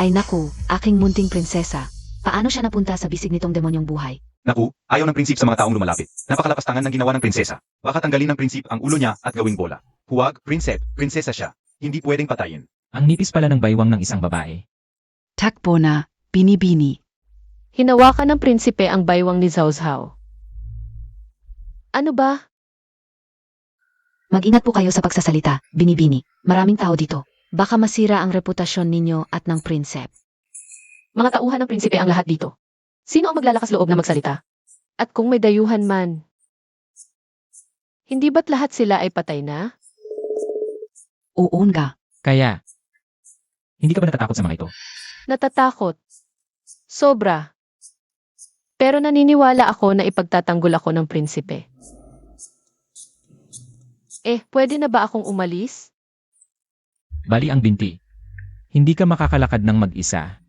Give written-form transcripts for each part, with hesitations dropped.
Ay naku, aking munting prinsesa. Paano siya napunta sa bisig nitong demonyong buhay? Naku, ayaw ng prinsip sa mga taong lumalapit. Napakalapastangan ng ginawa ng prinsesa. Baka tanggalin ng prinsip ang ulo niya at gawing bola. Huwag, prinsesa siya. Hindi pwedeng patayin. Ang nipis pala ng baywang ng isang babae. Takbo na, binibini. Hinawakan ng prinsipe ang baywang ni Zhao Zhao. Ano ba? Mag-ingat po kayo sa pagsasalita, binibini. Maraming tao dito. Baka masira ang reputasyon ninyo at ng prinsep. Mga tauhan ng prinsipe ang lahat dito. Sino ang maglalakas loob na magsalita? At kung may dayuhan man, hindi ba't lahat sila ay patay na? Uun ka. Kaya, hindi ka ba natatakot sa mga ito? Natatakot. Sobra. Pero naniniwala ako na ipagtatanggol ako ng prinsipe. Pwede na ba akong umalis? Bali ang binti. Hindi ka makakalakad ng mag-isa.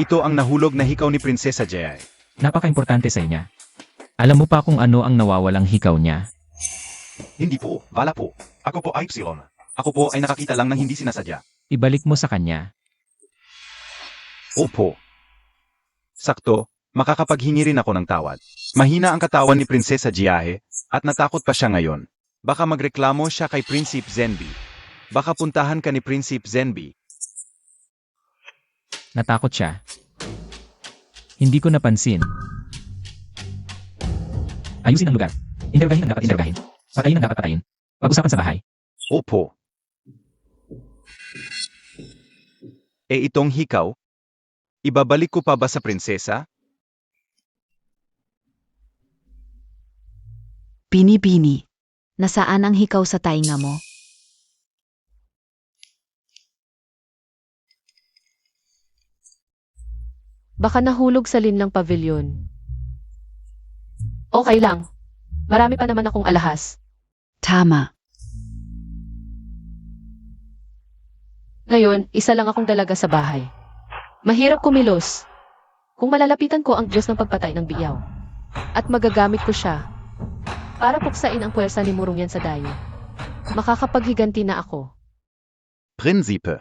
Ito ang nahulog na hikaw ni Prinsesa Jai. Napaka-importante sa inya. Alam mo pa kung ano ang nawawalang hikaw niya? Hindi po, bala po. Ako po ay Epsilon. Ako po ay nakakita lang ng hindi sinasadya. Ibalik mo sa kanya. Opo. Sakto, makakapaghingi rin ako ng tawad. Mahina ang katawan ni Prinsesa Jiahe, at natakot pa siya ngayon. Baka magreklamo siya kay Prinsip Zenbi. Baka puntahan ka ni Prinsip Zenbi. Natakot siya. Hindi ko napansin. Ayusin ang lugar. Intergahin ang dapat intergahin. Patayin ang dapat patayin. Pag-usapan sa bahay. Opo. Itong hikaw? Ibabalik ko pa ba sa prinsesa? Binibini. Nasaan ang hikaw sa tainga mo? Baka nahulog sa linlang pavilion. Okay lang. Marami pa naman akong alahas. Tama. Ngayon, isa lang akong dalaga sa bahay. Mahirap kumilos. Kung malalapitan ko ang Diyos ng pagpatay ng biyaw. At magagamit ko siya para puksain ang puwersa ni Murong yan sa dayo. Makakapaghiganti na ako. Prinsipe.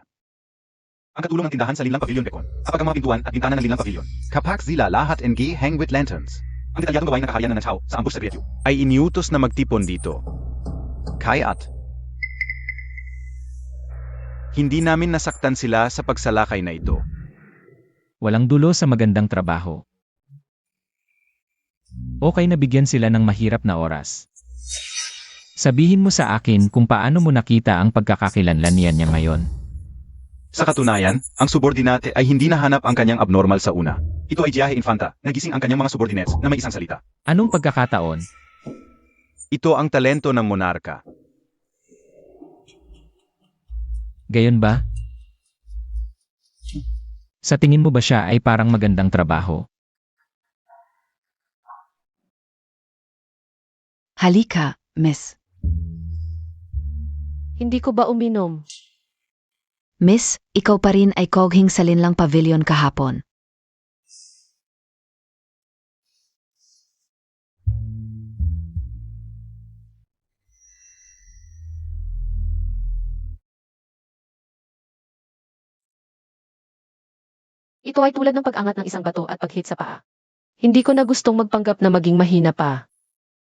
Ang katulong ng tindahan sa Linlang Pavilion Bekon. Kapag ang mga pintuan at bintana ng Linlang Pavilion. Kapag sila lahat NG hang with lanterns. Ang detalyadong gawain ng kaharian ng Chao sa ambush sa Briatyu ay iniutos na magtipon dito. Kaya't hindi namin nasaktan sila sa pagsalakay na ito. Walang dulo sa magandang trabaho. Okay na bigyan sila ng mahirap na oras. Sabihin mo sa akin kung paano mo nakita ang pagkakakilanlan niya ngayon. Sa katunayan, ang subordinate ay hindi nahanap ang kanyang abnormal sa una. Ito ay Jiahe Infanta, nagising ang kanyang mga subordinates na may isang salita. Anong pagkakataon? Ito ang talento ng monarka. Gayon ba? Sa tingin mo ba siya ay parang magandang trabaho? Halika, miss. Hindi ko ba uminom? Miss, ikaw pa rin ay koghing sa linlang pavilion kahapon. Ito ay tulad ng pag-angat ng isang bato at pag-hit sa paa. Hindi ko na gustong magpanggap na maging mahina pa.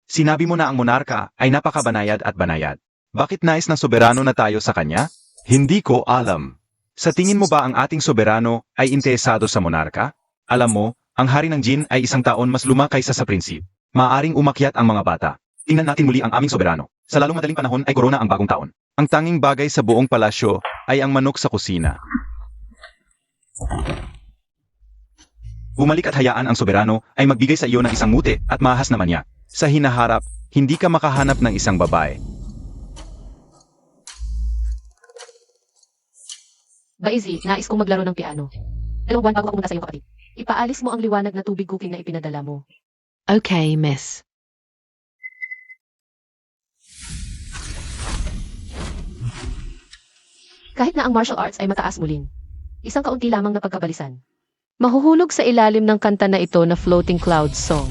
Sinabi mo na ang monarka ay napakabanayad at banayad. Bakit nais ng soberano na tayo sa kanya? Hindi ko alam. Sa tingin mo ba ang ating soberano ay interesado sa monarka? Alam mo, ang hari ng Jin ay 1 taon mas luma kaysa sa prinsip. Maaring umakyat ang mga bata. Tingnan natin muli ang aming soberano. Sa lalong madaling panahon ay korona ang bagong taon. Ang tanging bagay sa buong palasyo ay ang manok sa kusina. Bumalik at hayaan ang soberano ay magbigay sa iyo ng isang mute at mahas naman niya. Sa hinaharap, hindi ka makahanap ng isang babae. Baizi, nais kong maglaro ng piano. 2 buwan bago ako muna sa iyong kapatid. Ipaalis mo ang liwanag na tubig cooking na ipinadala mo. Okay, miss. Kahit na ang martial arts ay mataas muling. Isang kaunti lamang na pagkabalisan. Mahuhulog sa ilalim ng kanta na ito na Floating Clouds Song.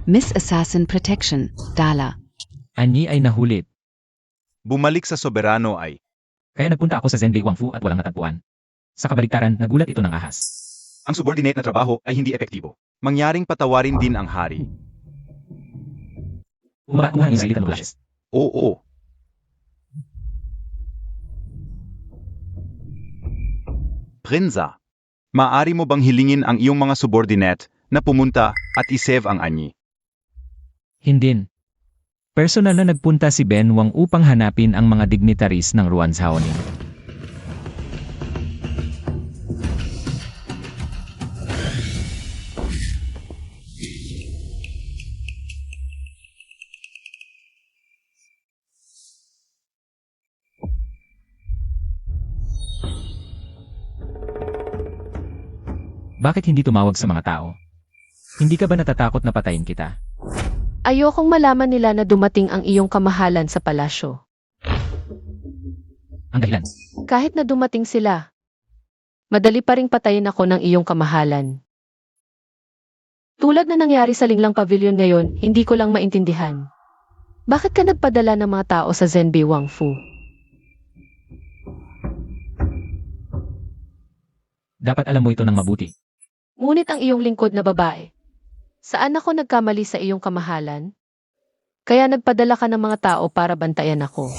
Miss Assassin Protection, Dala. Anyi ay nahulit. Bumalik sa soberano ay, Kaya nagpunta ako sa Zenbei Wangfu at walang natagpuan. Sa kabaligtaran, nagulat ito ng ahas. ang subordinate na trabaho ay hindi epektibo. Mangyaring patawarin din ang hari. Kumuha ang Israelitan flashes. Oo. Prinsa, maaari mo bang hilingin ang iyong mga subordinate na pumunta at isave ang anyi? Hindin. Personal na nagpunta si Ben Wang upang hanapin ang mga dignitaries ng Ruanzhaoning. Bakit hindi tumawag sa mga tao? Hindi ka ba natatakot na patayin kita? Ayokong malaman nila na dumating ang iyong kamahalan sa palasyo. Ang dahilan. Kahit na dumating sila, madali pa ring patayin ako ng iyong kamahalan. Tulad na nangyari sa Linglang Pavilion ngayon, hindi ko lang maintindihan. Bakit ka nagpadala ng mga tao sa Zenbei Wangfu? Dapat alam mo ito ng mabuti. Ngunit ang iyong lingkod na babae, saan ako nagkamali sa iyong kamahalan? Kaya nagpadala ka ng mga tao para bantayan ako.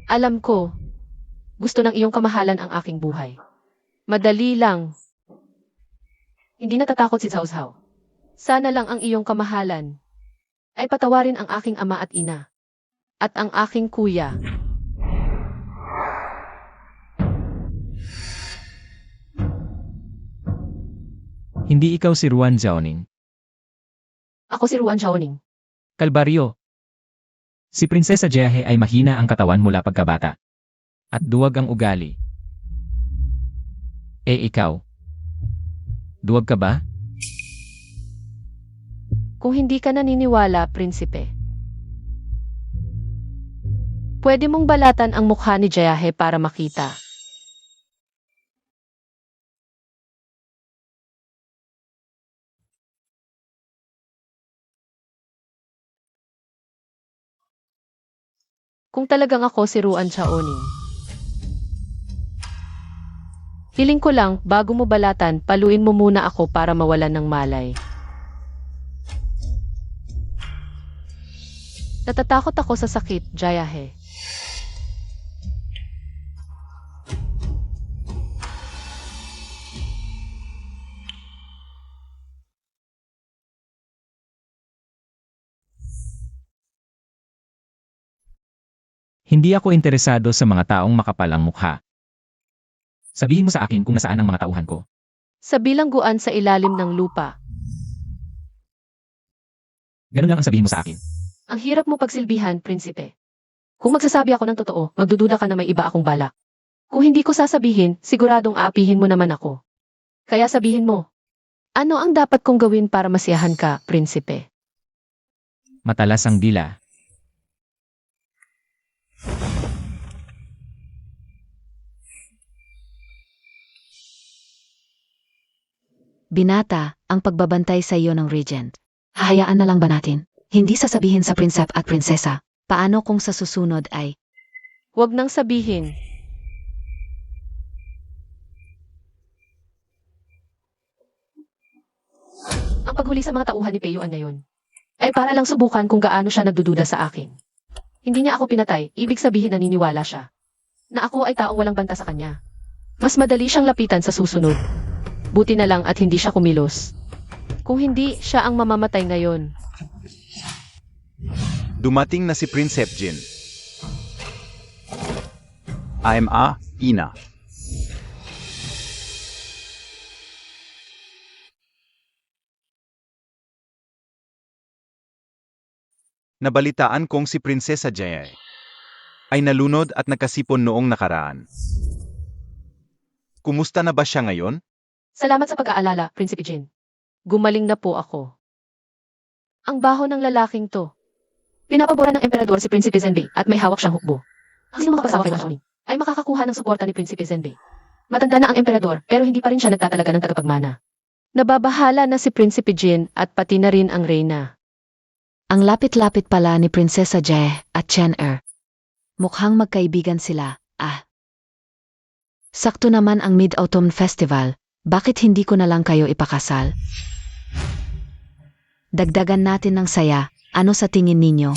Alam ko, gusto ng iyong kamahalan ang aking buhay. Madali lang. Hindi natatakot si Cao Cao. Sana lang ang iyong kamahalan ay patawarin ang aking ama at ina, at ang aking kuya. Hindi ikaw si Ruan Zhaoning. Ako si Ruan Xiaoning. Kalbaryo. Si Prinsesa Jiehe ay mahina ang katawan mula pagkabata. At duwag ang ugali. Ikaw. Duwag ka ba? Kung hindi ka naniniwala, prinsipe, pwede mong balatan ang mukha ni Jiehe para makita. Kung talagang ako si Ruan Xiaoning. Hiling ko lang, bago mo balatan, paluin mo muna ako para mawalan ng malay. Natatakot ako sa sakit, Jiehe. Hindi ako interesado sa mga taong makapalang mukha. Sabihin mo sa akin kung nasaan ang mga tauhan ko. Sa bilangguan sa ilalim ng lupa. Ganun lang ang sabihin mo sa akin. Ang hirap mo pagsilbihan, prinsipe. Kung magsasabi ako ng totoo, magdududa ka na may iba akong balak. Kung hindi ko sasabihin, siguradong aapihin mo naman ako. Kaya sabihin mo, ano ang dapat kong gawin para masiyahan ka, prinsipe? Matalas ang dila. Binata, ang pagbabantay sa iyo ng regent. Hahayaan na lang ba natin? Hindi sasabihin sa prinsep at prinsesa. Paano kung sa susunod ay, Huwag nang sabihin. Ang paghuli sa mga tauhan ni Peyuan ngayon ay para lang subukan kung gaano siya nagdududa sa akin. Hindi niya ako pinatay, ibig sabihin naniniwala siya na ako ay taong walang banta sa kanya. Mas madali siyang lapitan sa susunod. Buti na lang at hindi siya kumilos. Kung hindi, siya ang mamamatay ngayon. Dumating na si Prinsep Jin. AMA, Ina. Nabalitaan kong si Prinsesa Jaya ay nalunod at nagkasipon noong nakaraan. Kumusta na ba siya ngayon? Salamat sa pag-aalala, Prinsipe Jin. Gumaling na po ako. Ang baho ng lalaking to. Pinapabora ng emperador si Prinsipe Zenbei at may hawak siyang hukbo. Ang sino makapasawa kay Washoni ay makakakuha ng suporta ni Prinsipe Zenbei. Matanda na ang emperador pero hindi pa rin siya nagtatalaga ng tagapagmana. Nababahala na si Prinsipe Jin at pati na rin ang reyna. Ang lapit-lapit pala ni Prinsesa Jie at Chen Er. Mukhang magkaibigan sila, Sakto naman ang Mid-Autumn Festival, bakit hindi ko na lang kayo ipakasal? Dagdagan natin ng saya, ano sa tingin ninyo?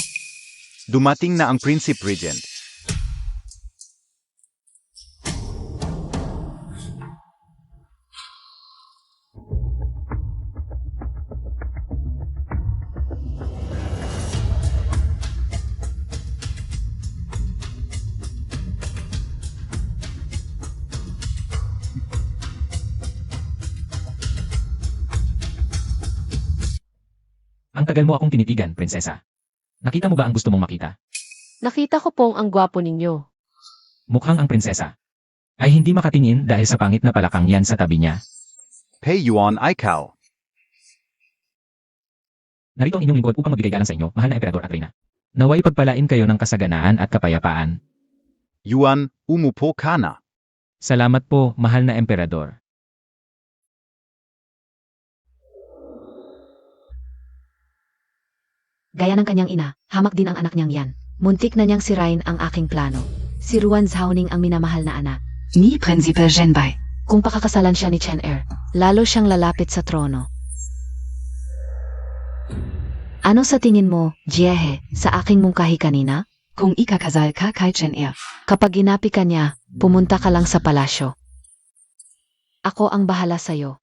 Dumating na ang Prinsipe Regent. Ang tagal mo akong tinitigan, prinsesa. Nakita mo ba ang gusto mong makita? Nakita ko pong ang gwapo ninyo. Mukhang ang prinsesa ay hindi makatingin dahil sa pangit na palakang yan sa tabi niya. Pei Yuan Ikaw. Narito ang inyong lingkod upang magbigay galang sa inyo, mahal na emperador at reyna. Naway pagpalain kayo ng kasaganaan at kapayapaan. Yuan, umupo ka na. Salamat po, mahal na emperador. Gaya ng kanyang ina, hamak din ang anak niyang yan. Muntik na niyang sirain ang aking plano. Si Ruan Zhaoning ang minamahal na anak. Ni Prinsipe Zhenbai. Kung pakakasalan siya ni Chen Er, lalo siyang lalapit sa trono. Ano sa tingin mo, Jiehe, sa aking mungkahi kanina? Kung ikakasal ka kay Chen Er. Kapag ginapi ka niya, pumunta ka lang sa palasyo. Ako ang bahala sa'yo.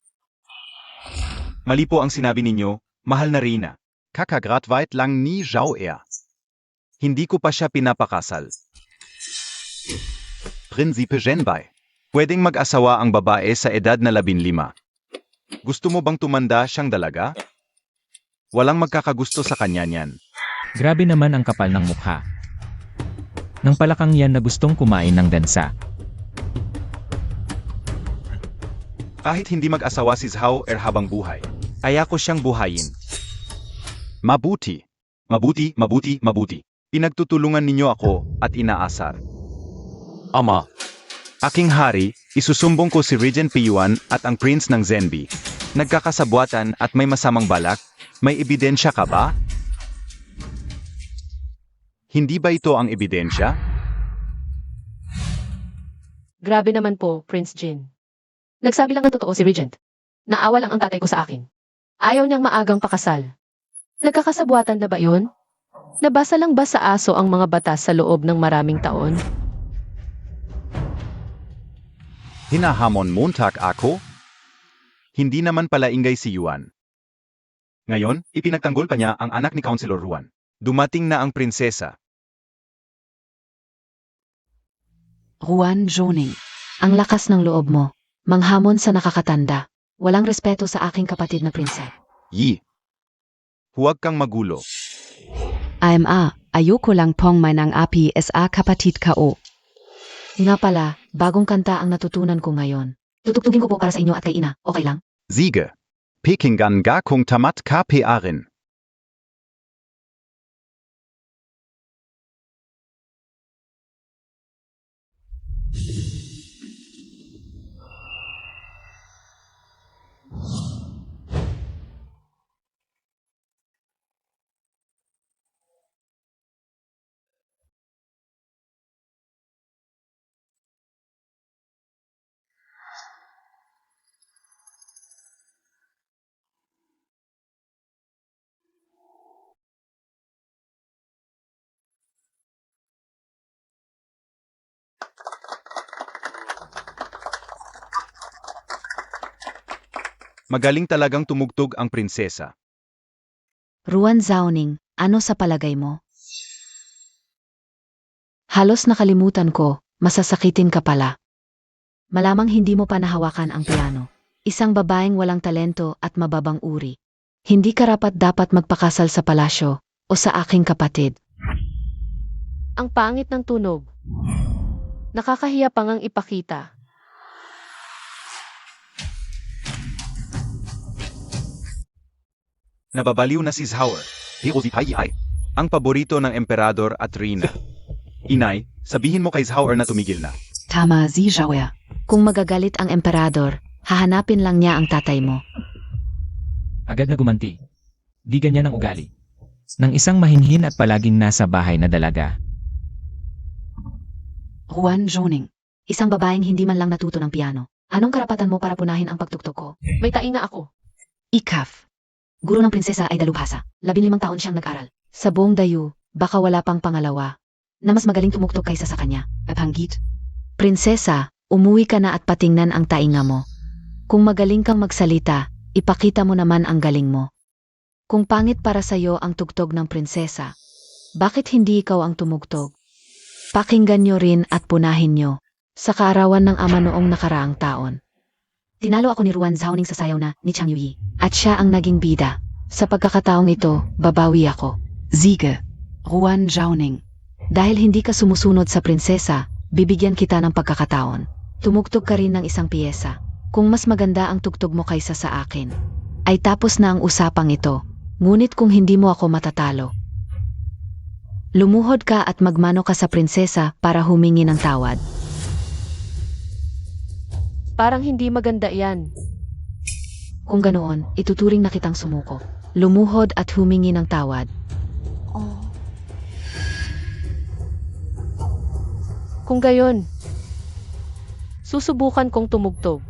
Mali po ang sinabi ninyo, mahal na Reyna. Kakagratwait lang ni Zhao Er. Hindi ko pa siya pinapakasal. Prinsipe Zhenbai. Pwedeng mag-asawa ang babae sa edad na 15. Gusto mo bang tumanda siyang dalaga? Walang magkakagusto sa kanya niyan. Grabe naman ang kapal ng mukha. Nang palakang yan na gustong kumain ng dansa. Kahit hindi mag-asawa si Zhao Er habang buhay, kaya ko siyang buhayin. Mabuti. Mabuti, mabuti, mabuti. Pinagtutulungan ninyo ako at inaasar. Ama. Aking hari, isusumbong ko si Regent Piyuan at ang Prince ng Zenbi. Nagkakasabwatan at may masamang balak. May ebidensya ka ba? Hindi ba ito ang ebidensya? Grabe naman po, Prince Jin. Nagsabi lang ng totoo si Regent. Naawa lang ang tatay ko sa akin. Ayaw niyang maagang pakasal. Nagkakasabwatan na ba yun? Nabasa lang ba sa aso ang mga batas sa loob ng maraming taon? Hinahamon Montag ako? Hindi naman pala ingay si Yuan. Ngayon, ipinagtanggol pa niya ang anak ni Councilor Ruan. Dumating na ang prinsesa. Ruan Zhaoning. Ang lakas ng loob mo. Manghamon sa nakakatanda. Walang respeto sa aking kapatid na prinses. Yi. Huwag kang magulo. AMA, ayoko lang pong mainang api sa kapatid ko. Nga pala, bagong kanta ang natutunan ko ngayon. Tutugtugin ko po para sa inyo at kay ina, okay lang? Siege. Pekingan ga kung tamat KPA-rin. Magaling talagang tumugtog ang prinsesa. Ruan Zhaoning, ano sa palagay mo? Halos nakalimutan ko, masasakitin ka pala. Malamang hindi mo pa nahawakan ang piano. Isang babaeng walang talento at mababang uri. Hindi karapat-dapat magpakasal sa palasyo o sa aking kapatid. Ang pangit ng tunog. Nakakahiya pang ang ipakita. Nababaliw na si Zhao. Ang paborito ng emperador at reyna. Inay, sabihin mo kay Zhao na tumigil na. Tama si Zhao. Kung magagalit ang emperador, hahanapin lang niya ang tatay mo. Agad na gumanti. Di ganyan ang ugali. Nang isang mahinhin at palaging nasa bahay na dalaga. Juan Zhoning. Isang babaeng hindi man lang natuto ng piano. Anong karapatan mo para punahin ang pagtuktok ko? May taing na ako. Ikaf. Guro ng prinsesa ay dalubhasa. 15 taon siyang nag-aral. Sa buong dayu, baka wala pang pangalawa na mas magaling tumugtog kaysa sa kanya. Papanggit. Prinsesa, umuwi ka na at patingnan ang tainga mo. Kung magaling kang magsalita, ipakita mo naman ang galing mo. Kung pangit para sa'yo ang tugtog ng prinsesa, bakit hindi ikaw ang tumugtog? Pakinggan nyo rin at punahin nyo sa kaarawan ng ama noong nakaraang taon. Tinalo ako ni Ruan Zhaoning sa sayaw na ni Chang Yuyi at siya ang naging bida. Sa pagkakataong ito, babawi ako. Siege. Juan Zhoning. Dahil hindi ka sumusunod sa prinsesa, bibigyan kita ng pagkakataon. Tumugtog ka rin ng isang piyesa. Kung mas maganda ang tugtog mo kaysa sa akin, ay tapos na ang usapang ito. Ngunit kung hindi mo ako matatalo, lumuhod ka at magmano ka sa prinsesa para humingi ng tawad. Parang hindi maganda yan. Kung ganoon, ituturing na kitang sumuko. Lumuhod at humingi ng tawad. Kung gayon, susubukan kong tumugtog.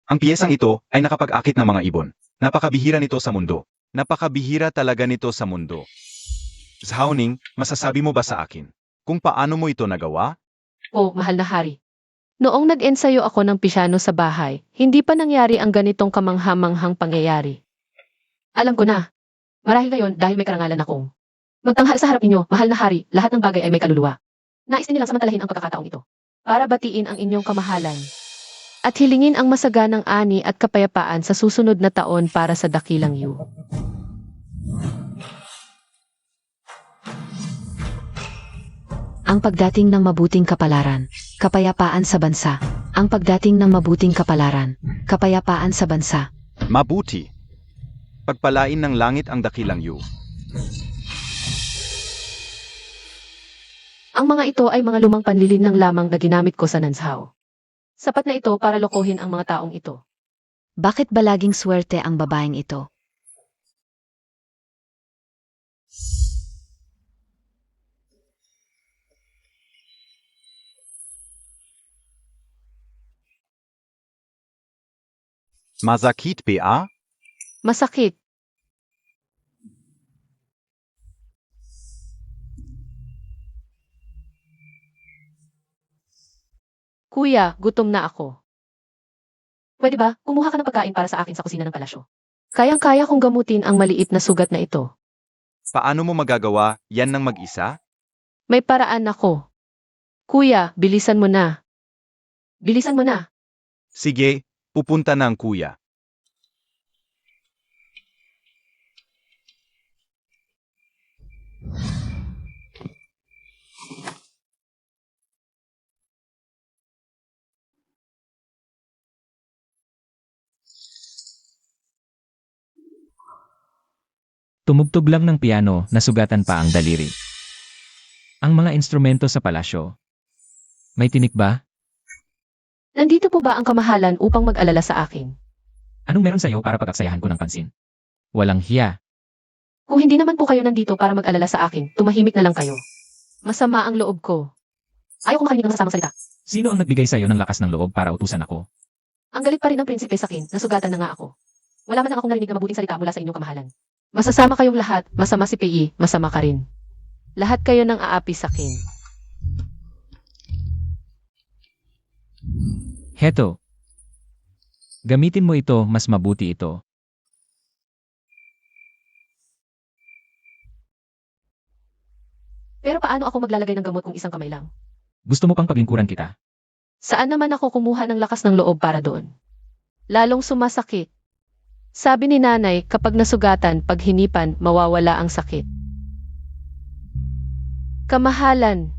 Ang piyesang ito ay nakapag-akit ng mga ibon. Napakabihira nito sa mundo. Napakabihira talaga nito sa mundo. Zhaoning, masasabi mo ba sa akin kung paano mo ito nagawa? Oh, mahal na hari. Noong nag-ensayo ako ng pisyano sa bahay, hindi pa nangyari ang ganitong kamanghamanghang pangyayari. Alam ko na. Marahil ngayon dahil may karangalan akong magtanghal sa harap ninyo, mahal na hari, lahat ng bagay ay may kaluluwa. Nais nilang samantalahin ang pagkakataong ito para batiin ang inyong kamahalan at hilingin ang masaganang ani at kapayapaan sa susunod na taon para sa dakilang Yu. Ang pagdating ng mabuting kapalaran, kapayapaan sa bansa. Ang pagdating ng mabuting kapalaran, kapayapaan sa bansa. Mabuti. Pagpalain ng langit ang dakilang Yu. Ang mga ito ay mga lumang panlilinlang lamang na ginamit ko sa Nanzhao. Sapat na ito para lokohin ang mga taong ito. Bakit ba laging swerte ang babaeng ito? Masakit ba? Masakit. Kuya, gutom na ako. Pwede ba, kumuha ka ng pagkain para sa akin sa kusina ng palasyo? Kayang-kaya kong gamutin ang maliit na sugat na ito. Paano mo magagawa yan ng mag-isa? May paraan ako. Kuya, bilisan mo na. Bilisan mo na. Sige, pupunta na ang kuya. Tumugtog lang ng piano, nasugatan pa ang daliri. Ang mga instrumento sa palasyo. May tinik ba? Nandito po ba ang kamahalan upang mag-alala sa akin? Anong meron sa'yo para pagkaksayahan ko ng pansin? Walang hiya. Kung hindi naman po kayo nandito para mag-alala sa akin, tumahimik na lang kayo. Masama ang loob ko. Ayaw kong makarinig ng masasamang salita. Sino ang nagbigay sa'yo ng lakas ng loob para utusan ako? Ang galit pa rin ng prinsipe sa akin, nasugatan na nga ako. Wala man lang akong narinig na mabuting salita mula sa inyong kamahalan. Masasama kayong lahat, masama si Pei, masama ka rin. Lahat kayo nang aapi sa akin. Heto. Gamitin mo ito, mas mabuti ito. Pero paano ako maglalagay ng gamot kung isang kamay lang? Gusto mo pang paglingkuran kita? Saan naman ako kumuha ng lakas ng loob para doon? Lalong sumasakit. Sabi ni nanay, kapag nasugatan, pag hinipan, mawawala ang sakit. Kamahalan.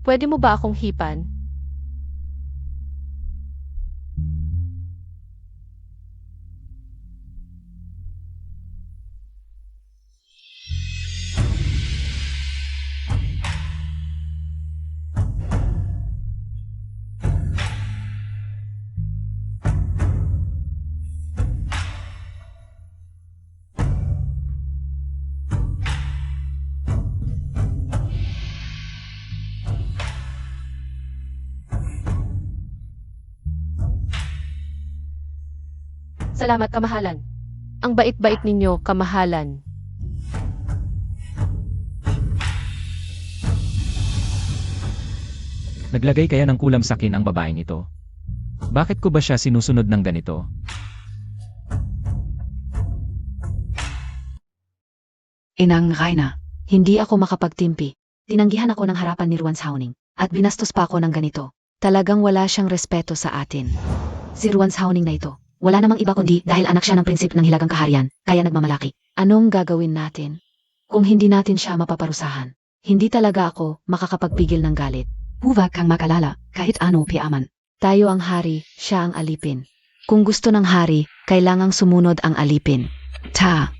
Pwede mo ba akong hipan? Salamat, kamahalan. Ang bait-bait ninyo, kamahalan. Naglagay kaya ng kulam sa akin ang babaeng ito? Bakit ko ba siya sinusunod ng ganito? Inang Raina. Hindi ako makapagtimpi. Tinanggihan ako ng harapan ni Ruan Sauning. At binastos pa ako ng ganito. Talagang wala siyang respeto sa atin. Si Ruan Sauning na ito. Wala namang iba kundi dahil anak siya ng prinsip ng Hilagang Kaharian, kaya nagmamalaki. Anong gagawin natin? Kung hindi natin siya mapaparusahan. Hindi talaga ako makakapagpigil ng galit. Huwag kang makalala, kahit ano piaman. Tayo ang hari, siya ang alipin. Kung gusto ng hari, kailangang sumunod ang alipin. Ta,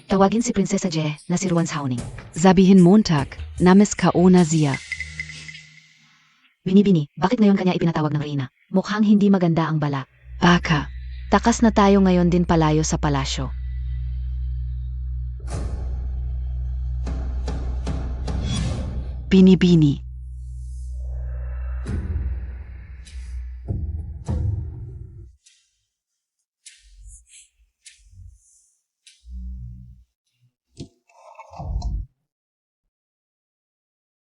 Tawagin si Prinsesa Je na si Ruan Sauning. sabihin Montag, namis ka ona siya. Binibini, bakit ngayon kanya ipinatawag ng Reyna? Mukhang hindi maganda ang bala. Baka, Takas na tayo ngayon din palayo sa palasyo. Bini-bini.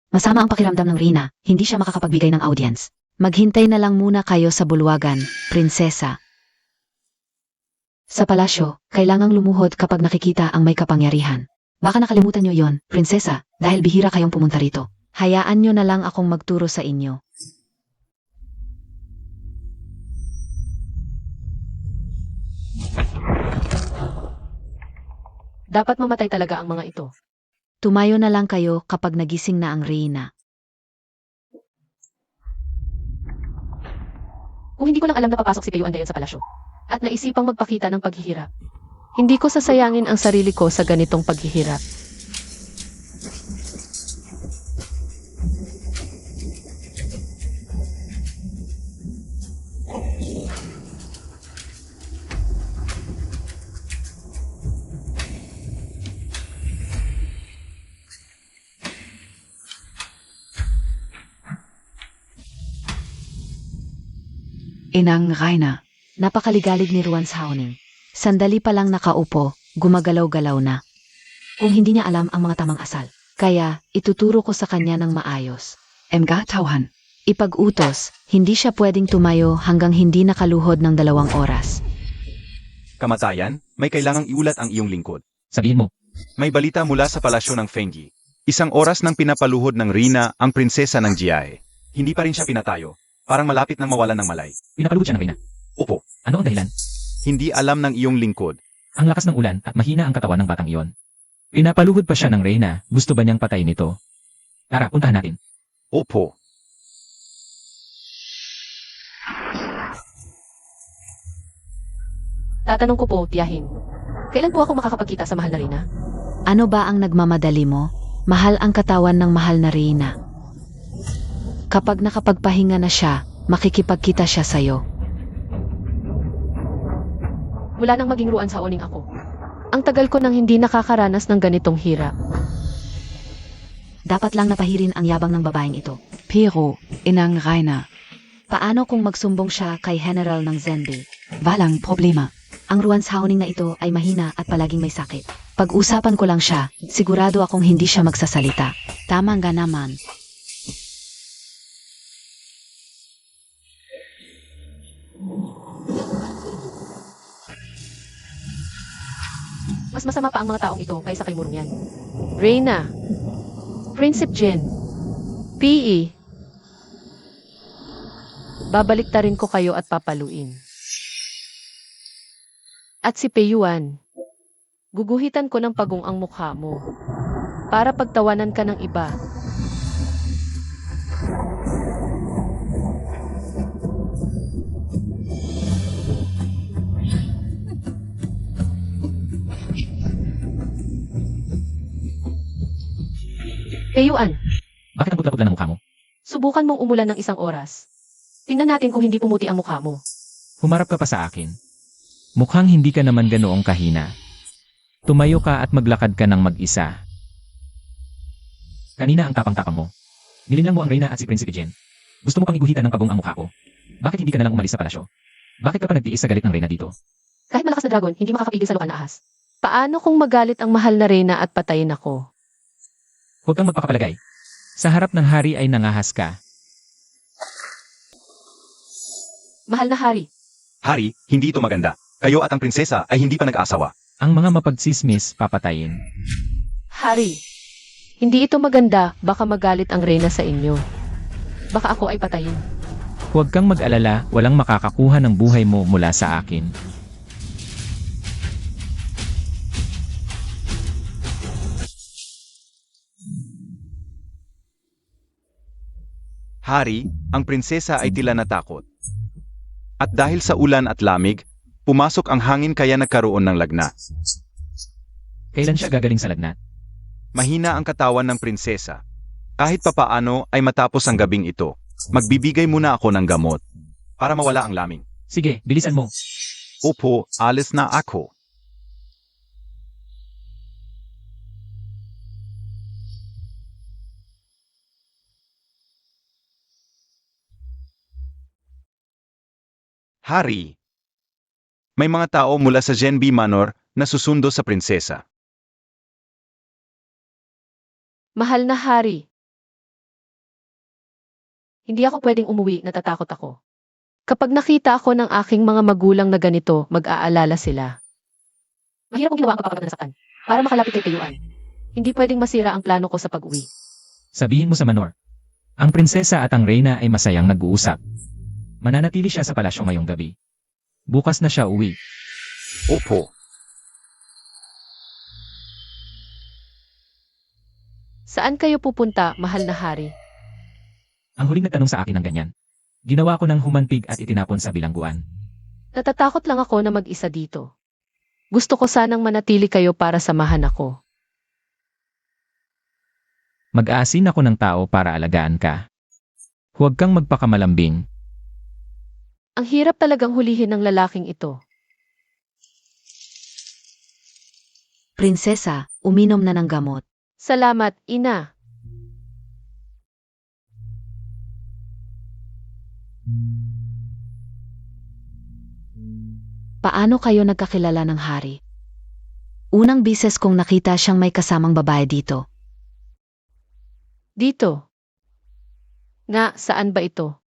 Masama ang pakiramdam ng Reyna, hindi siya makakapagbigay ng audience. Maghintay na lang muna kayo sa bulwagan, prinsesa. Sa palasyo, kailangang lumuhod kapag nakikita ang may kapangyarihan. Baka nakalimutan nyo yon, prinsesa, dahil bihira kayong pumunta rito. Hayaan nyo na lang akong magturo sa inyo. Dapat mamatay talaga ang mga ito. Tumayo na lang kayo kapag nagising na ang Reyna. Kung hindi ko lang alam na papasok si Pei Andayan sa palasyo. At naisipang magpakita ng paghihirap. Hindi ko sasayangin ang sarili ko sa ganitong paghihirap. Inang Reina. Napakaligalig ni Ruan Hauning. Sandali pa lang nakaupo, gumagalaw-galaw na. Kung hindi niya alam ang mga tamang asal, kaya ituturo ko sa kanya ng maayos. Mga tauhan. Ipag-utos, hindi siya pwedeng tumayo hanggang hindi nakaluhod ng 2 oras. Kamatayan, may kailangang iulat ang iyong lingkod. Sabihin mo, May balita mula sa palasyo ng Fengi. 1 oras nang pinapaluhod ng Rina ang prinsesa ng Jiae. Hindi pa rin siya pinatayo. Parang malapit nang mawalan ng malay. pinapaluhod siya ng Reyna. Opo, Ano ang dahilan? hindi alam ng iyong lingkod. Ang lakas ng ulan at mahina ang katawan ng batang iyon. Pinapaluhod pa siya ng Reyna, gusto ba niyang patayin ito? Tara, puntahan natin. Opo, Tatanong ko po, tiyahin. Kailan po ako makakapagkita sa mahal na Reyna? Ano ba ang nagmamadali mo? Mahal ang katawan ng mahal na Reyna. Kapag nakapagpahinga na siya, makikipagkita siya sa'yo. Mula nang maging Ruan sa uning ako. Ang tagal ko nang hindi nakakaranas ng ganitong hirap. Dapat lang napahirin ang yabang ng babaeng ito. Pero, Inang Reina. Paano kung magsumbong siya kay General ng Zenbi? Walang problema. Ang Ruan Hauning na ito ay mahina at palaging may sakit. Pag-usapan ko lang siya, sigurado akong hindi siya magsasalita. Tama nga naman. Mas masama pa ang mga taong ito kaysa kay Murong yan. Reyna. Prinsip Jin. P.E. Babaliktarin ko kayo at papaluin. At si Peyuan. Guguhitan ko ng pagong ang mukha mo. Para pagtawanan ka ng iba. Peyuan, Bakit ang putla-putla ng mukha mo? subukan mong umulan ng 1 oras. Tingnan natin kung hindi pumuti ang mukha mo. Humarap ka pa sa akin. Mukhang hindi ka naman ganoong kahina. Tumayo ka at maglakad ka ng mag-isa. Kanina ang tapang-tapang mo. Nilinlang mo ang Reyna at si Prinsipe Jin. Gusto mo pang iguhitan ng pagong ang mukha ko. Bakit hindi ka nalang umalis sa palasyo? Bakit ka pa nagtiis sa galit ng Reyna dito? Kahit malakas na dragon, hindi makakapigil sa lokal na ahas. Paano kung magalit ang mahal na Reyna at patayin ako? Huwag kang magpapalagay. Sa harap ng hari ay nangahas ka. Mahal na hari, Hari, hindi ito maganda. Kayo at ang prinsesa ay hindi pa nag-asawa. Ang mga mapagsismis papatayin. hari. Hindi ito maganda, baka magalit ang Reyna sa inyo. Baka ako ay patayin. Huwag kang mag-alala, walang makakakuha ng buhay mo mula sa akin. Hari, ang prinsesa ay tila natakot. At dahil sa ulan at lamig, pumasok ang hangin kaya nagkaroon ng lagnat. Kailan siya gagaling sa lagnat? Mahina ang katawan ng prinsesa. Kahit papaano ay matapos ang gabing ito, magbibigay muna ako ng gamot para mawala ang lamig. Sige, bilisan mo. Opo, alis na ako. Hari, may mga tao mula sa Genbi Manor na susundo sa prinsesa. Mahal na hari. Hindi ako pwedeng umuwi, natatakot ako. Kapag nakita ako ng aking mga magulang na ganito, mag-aalala sila. Mahirap kong ginawa ang pagpapagat na nasaktan para makalapit kay Peyuan. Hindi pwedeng masira ang plano ko sa pag-uwi. Sabihin mo sa Manor. Ang prinsesa at ang Reyna ay masayang nag-uusap. Mananatili siya sa palasyo ngayong gabi. Bukas na siya uwi. Opo, Saan kayo pupunta, mahal na hari? Ang huling nagtanong sa akin ng ganyan. Ginawa ko ng humanpig at itinapon sa bilangguan. Natatakot lang ako na mag-isa dito. Gusto ko sanang manatili kayo para samahan ako. Mag-aasin ako ng tao para alagaan ka. Huwag kang magpakamalambing. Ang hirap talagang hulihin ng lalaking ito. Prinsesa, uminom na ng gamot. Salamat, ina. Paano kayo nagkakilala ng hari? Unang bises kong nakita siyang may kasamang babae dito. Dito. Nga, saan ba ito?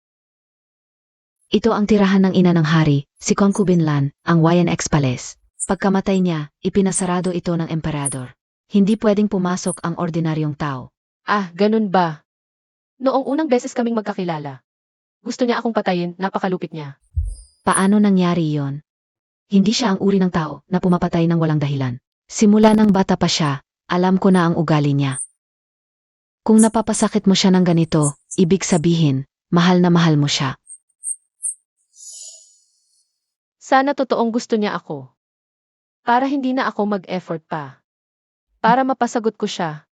Ito ang tirahan ng ina ng hari, si Concubine Lan, ang YNX Palace. Pagkamatay niya, ipinasarado ito ng emperador. Hindi pwedeng pumasok ang ordinaryong tao. Ah, ganun ba? Noong unang beses kaming magkakilala. Gusto niya akong patayin, napakalupit niya. Paano nangyari yon? Hindi siya ang uri ng tao na pumapatay ng walang dahilan. Simula ng bata pa siya, alam ko na ang ugali niya. Kung napapasakit mo siya ng ganito, ibig sabihin, mahal na mahal mo siya. Sana totoong gusto niya ako. Para hindi na ako mag-effort pa. Para mapasagot ko siya.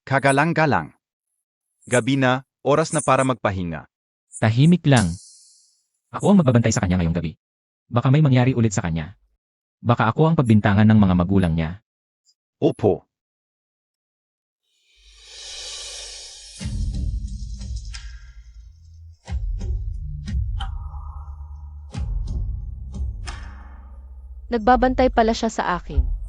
Kagalang-galang. Gabi na, oras na para magpahinga. Tahimik lang. Ako ang magbabantay sa kanya ngayong gabi. Baka may mangyari ulit sa kanya. Baka ako ang pagbintangan ng mga magulang niya. Opo. Nagbabantay pala siya sa akin.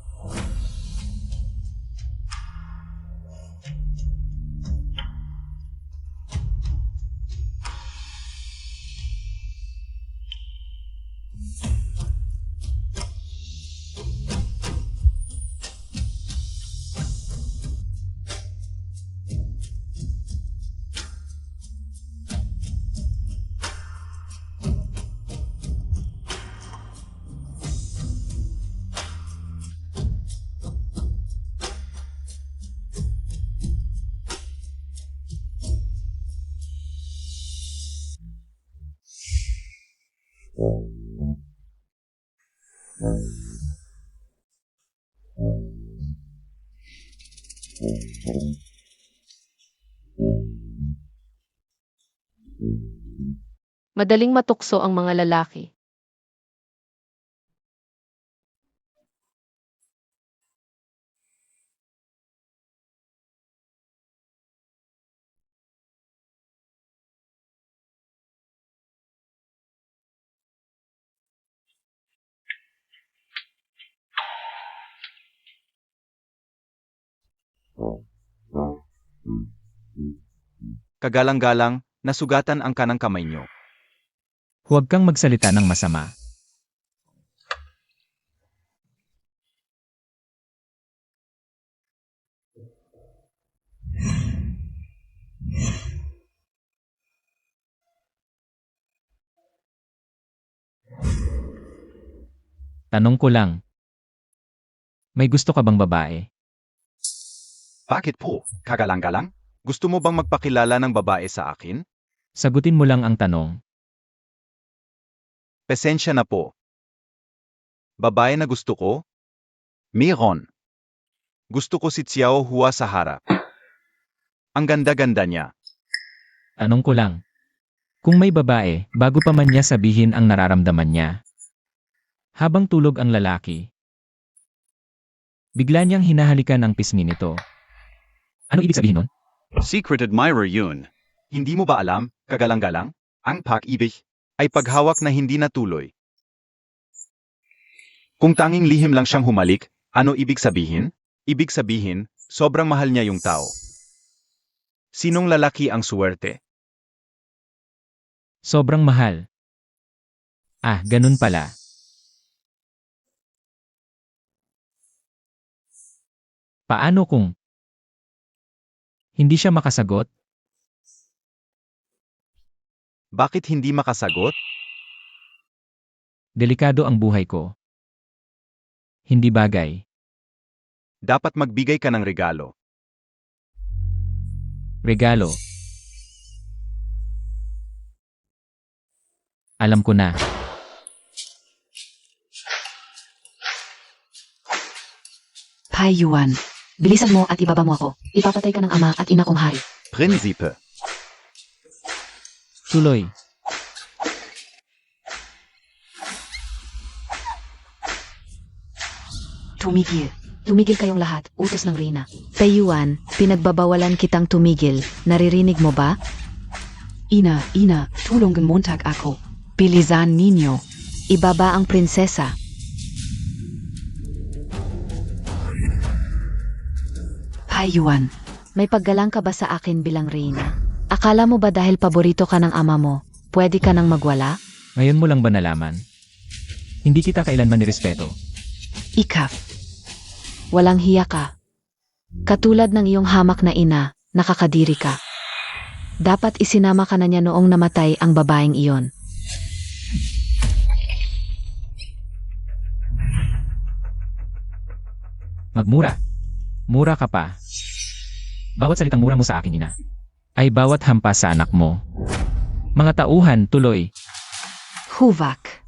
Madaling matukso ang mga lalaki. Kagalang-galang, nasugatan ang kanang kamay niyo. Huwag kang magsalita ng masama. Tanong ko lang. May gusto ka bang babae? Bakit po, kagalang-galang? Gusto mo bang magpakilala ng babae sa akin? Sagutin mo lang ang tanong. Pasensya na po. Babae na gusto ko? Meron. Gusto ko si Xiao Hua sa harap. Ang ganda-ganda niya. Tanong ko lang. Kung may babae, bago pa man niya sabihin ang nararamdaman niya. Habang tulog ang lalaki, bigla niyang hinahalikan ang pisngi nito. Ano ibig sabihin nun? Secret admirer yun. Hindi mo ba alam, kagalang-galang? Ang pag-ibig ay paghawak na hindi natuloy. Kung tanging lihim lang siyang humalik, ano ibig sabihin? Ibig sabihin, sobrang mahal niya yung tao. Sinong lalaki ang suwerte? Sobrang mahal. Ah, ganun pala. Paano kung hindi siya makasagot? Bakit hindi makasagot? Delikado ang buhay ko. Hindi bagay. Dapat magbigay ka ng regalo. Regalo. Alam ko na. Pai Yuan, bilisan mo at ibaba mo ako. Ipapatay ka ng ama at ina kong hari. Prinsipe. Tuloy. Tumigil. Tumigil kayong lahat, utos ng Reyna. Peyuan, pinagbabawalan kitang tumigil, naririnig mo ba? Ina, tulungan Montag ako. Bilisan ninyo. Ibaba ang prinsesa. Payuan. May paggalang ka ba sa akin bilang Reyna? Akala mo ba dahil paborito ka ng ama mo, pwede ka nang magwala? Ngayon mo lang ba nalaman? Hindi kita kailanman nirespeto. Ikaf. Walang hiya ka. Katulad ng iyong hamak na ina, nakakadiri ka. Dapat isinama ka na niya noong namatay ang babaeng iyon. Magmura. Mura ka pa. Bawat salitang mura mo sa akin, ina, ay bawat hampas sa anak mo. Mga tauhan, tuloy. Huvak.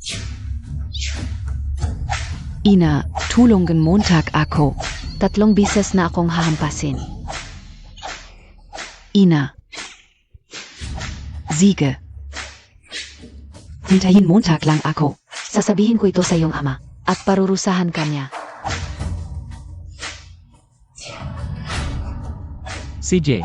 Ina, tulungan Montag ako. 3 bises na akong hahampasin. Ina. Siege. Hintayin Montag lang ako. Sasabihin ko ito sa iyong ama, at parurusahan ka niya. CJ.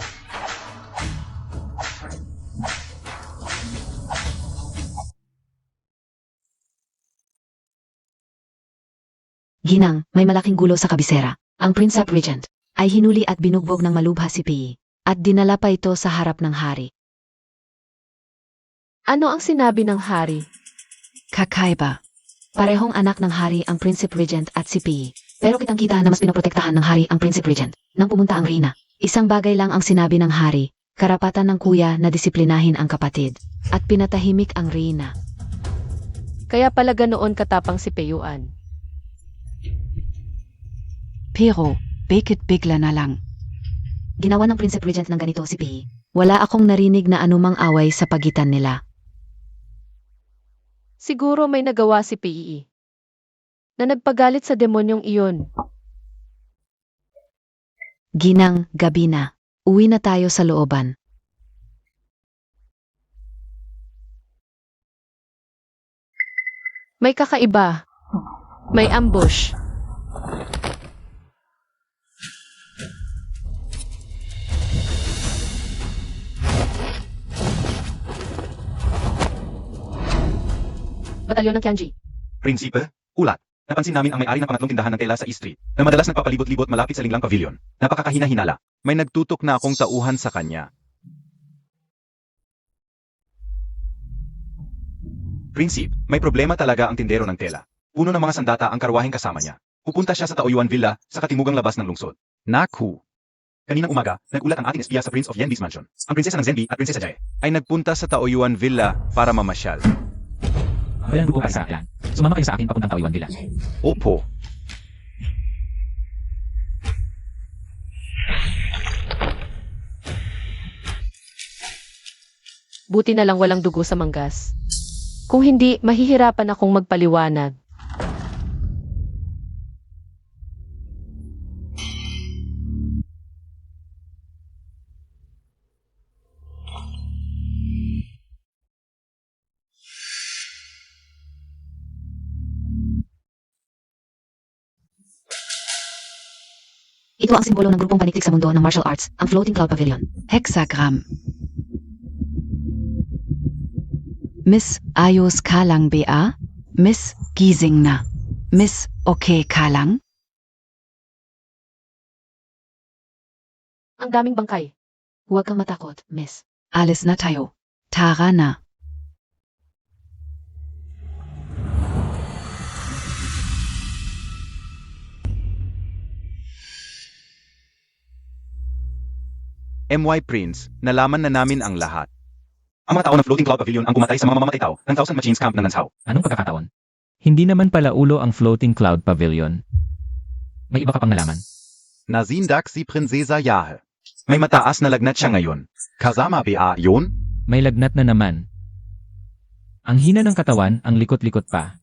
Ginang, may malaking gulo sa kabisera. Ang Prince of Regent ay hinuli at binugbog ng malubha si Pi, at dinala pa ito sa harap ng hari. Ano ang sinabi ng hari? Kakaiba. Parehong anak ng hari ang Prince of Regent at si Pi, pero kitang-kita na mas pinoprotektahan ng hari ang Prince of Regent nang pumunta ang Reyna. Isang bagay lang ang sinabi ng hari, karapatan ng kuya na disiplinahin ang kapatid, at pinatahimik ang Reyna. Kaya pala ganoon katapang si Peyuan. Pero, bakit bigla na lang? Ginawa ng Prince of Regent ng ganito si Pi. Wala akong narinig na anumang away sa pagitan nila. Siguro may nagawa si Pei na nagpagalit sa demonyong iyon. Ginang, gabi na. Uwi na tayo sa looban. May kakaiba. May ambush. Batalyon ng Kianji. Prinsipe, ulat. Napansin namin ang may-ari ng pangatlong tindahan ng tela sa East Street, na madalas nagpapalibot-libot malapit sa Linglang Pavilion. Napakakahina-hinala. May nagtutok na akong tauhan sa kanya. Prinsip, may problema talaga ang tindero ng tela. Puno ng mga sandata ang karwaheng kasama niya. Pupunta siya sa Taoyuan Villa, sa katimugang labas ng lungsod. Naku! Kaninang umaga, nagulat ang ating espiya sa Prince of Yenbi's mansion. Ang prinsesa ng Zenbi at Prinsesa Jae ay nagpunta sa Taoyuan Villa para mamasyal. Walang dugo kayo sa akin. Sumama kayo sa akin papuntang Taoyuan Villa. Opo. Buti na lang walang dugo sa manggas. Kung hindi, mahihirapan akong magpaliwanag. Ito ang simbolo ng grupong paniktik sa mundo ng martial arts, ang Floating Cloud Pavilion. Hexagramm. Miss Ayos Kalang BA, Miss Giesingna, Miss Okay Kalang, Ang daming bangkay. Huwag kang matakot, miss. alles na tayo. Tara na. MY Prince, nalaman na namin ang lahat. Ang mga tao ng Floating Cloud Pavilion ang pumatay sa mga mamamatay tao ng Thousand Machines Camp ng Nansao. Anong pagkakataon? Hindi naman pala ulo ang Floating Cloud Pavilion. May iba ka pang nalaman? Nazindak si Prinsesa Yahe. May mataas na lagnat siya ngayon. Kasama ba yun? May lagnat na naman. Ang hina ng katawan, ang likot-likot pa.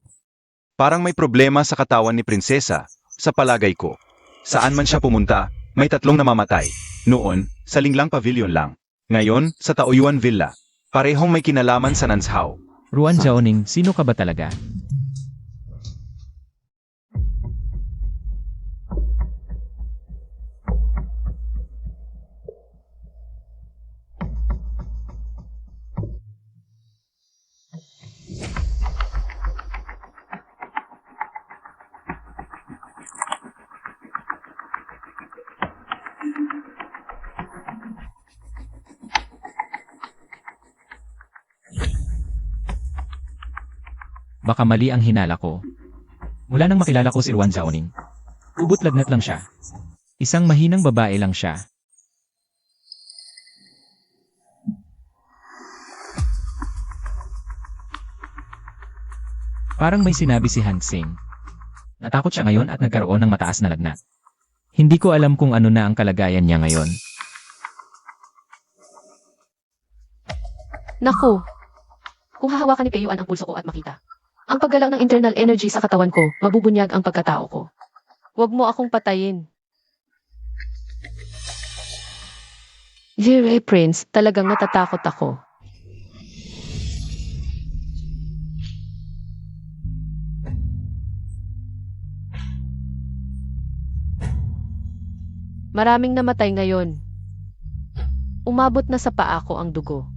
Parang may problema sa katawan ni Prinsesa, sa palagay ko. Saan man siya pumunta, may 3 namamatay. Noon, sa Linglang Pavilion lang. Ngayon, sa Taoyuan Villa. Parehong may kinalaman sa Nansao. Ruan Jiaoning, sino ka ba talaga? Baka mali ang hinala ko. Mula nang makilala ko si Ruan Zaoning, ubot lagnat lang siya. Isang mahinang babae lang siya. Parang may sinabi si Hansing. Natakot siya ngayon at nagkaroon ng mataas na lagnat. Hindi ko alam kung ano na ang kalagayan niya ngayon. Naku! Kung hahawakan ni Peyuan ang pulso ko at makita. Ang paggalang ng internal energy sa katawan ko, mabubunyag ang pagkatao ko. Huwag mo akong patayin. Jire Prince, talagang natatakot ako. Maraming namatay ngayon. Umabot na sa paa ko ang dugo.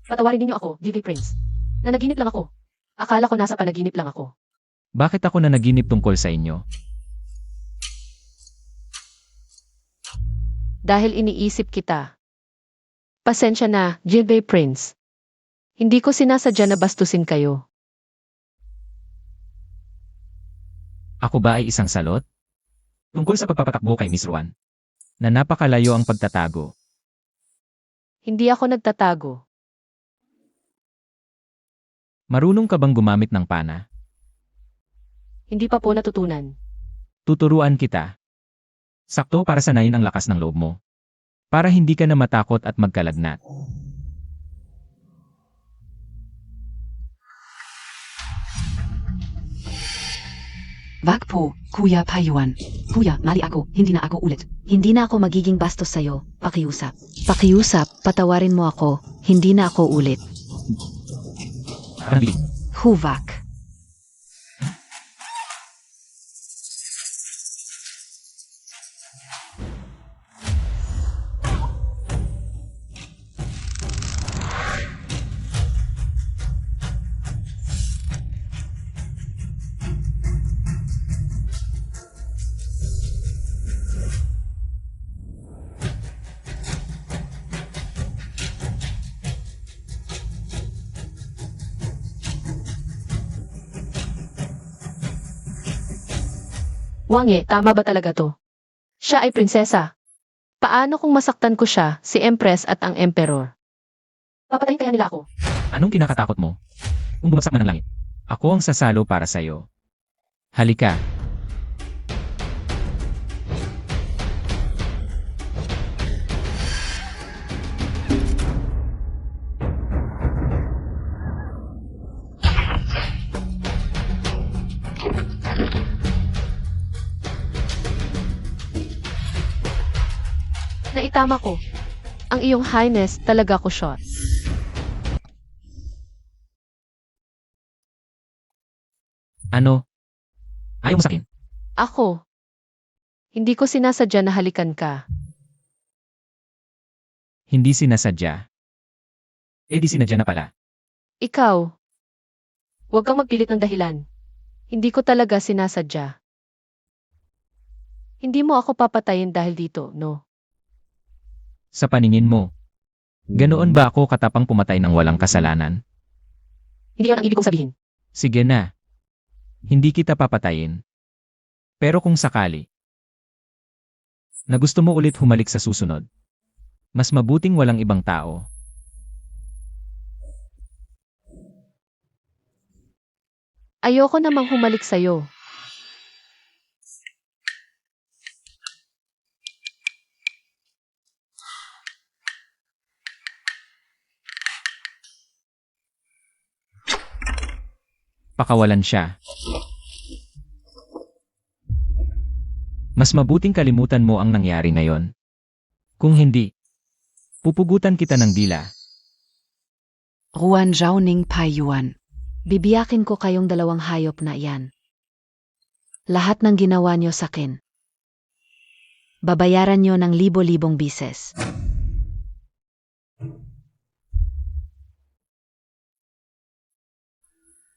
Patawarin ninyo ako, GV Prince. Nanaginip lang ako. Akala ko nasa panaginip lang ako. Bakit ako na naginip tungkol sa inyo? Dahil iniisip kita. Pasensya na, GV Prince. Hindi ko sinasadya na bastusin kayo. Ako ba ay isang salot? Tungkol sa pagpapatakbo kay Miss Ruan, na napakalayo ang pagtatago. Hindi ako nagtatago. Marunong ka bang gumamit ng pana? Hindi pa po natutunan. Tuturuan kita. Sakto para sanayin ang lakas ng loob mo. Para hindi ka na matakot at magkalagnat. Wag po, Kuya Payuan. Kuya, mali ako. Hindi na ako ulit. Hindi na ako magiging bastos sa'yo. Pakiusap. Pakiusap, patawarin mo ako. Hindi na ako ulit. Parang Huvak. Wange, tama ba talaga to? Siya ay prinsesa. Paano kung masaktan ko siya, si Empress at ang Emperor? Papatayin kaya nila ako? Anong kinakatakot mo? Kung bumagsak man ang langit, ako ang sasalo para sa'yo. Halika. Naitama ko. Ang iyong highness talaga ko shot. Ano? Ayaw mo sa akin? Ako. Hindi ko sinasadya na halikan ka. Hindi sinasadya. Eh di sinadya na pala. Ikaw. Huwag kang magpilit ng dahilan. Hindi ko talaga sinasadya. Hindi mo ako papatayin dahil dito, no? Sa paningin mo, ganoon ba ako katapang pumatay ng walang kasalanan? Hindi yan ang ibig kong sabihin. Sige na. Hindi kita papatayin. Pero kung sakali, na gusto mo ulit humalik sa susunod, mas mabuting walang ibang tao. Ayoko namang humalik sa'yo. Pakawalan siya. Mas mabuting kalimutan mo ang nangyari ngayon. Kung hindi, pupugutan kita ng dila. Ruan Zhaoning Payuan. Bibiyakin ko kayong dalawang hayop na iyan. Lahat ng ginawa niyo sa akin. Babayaran nyo ng libo-libong bises.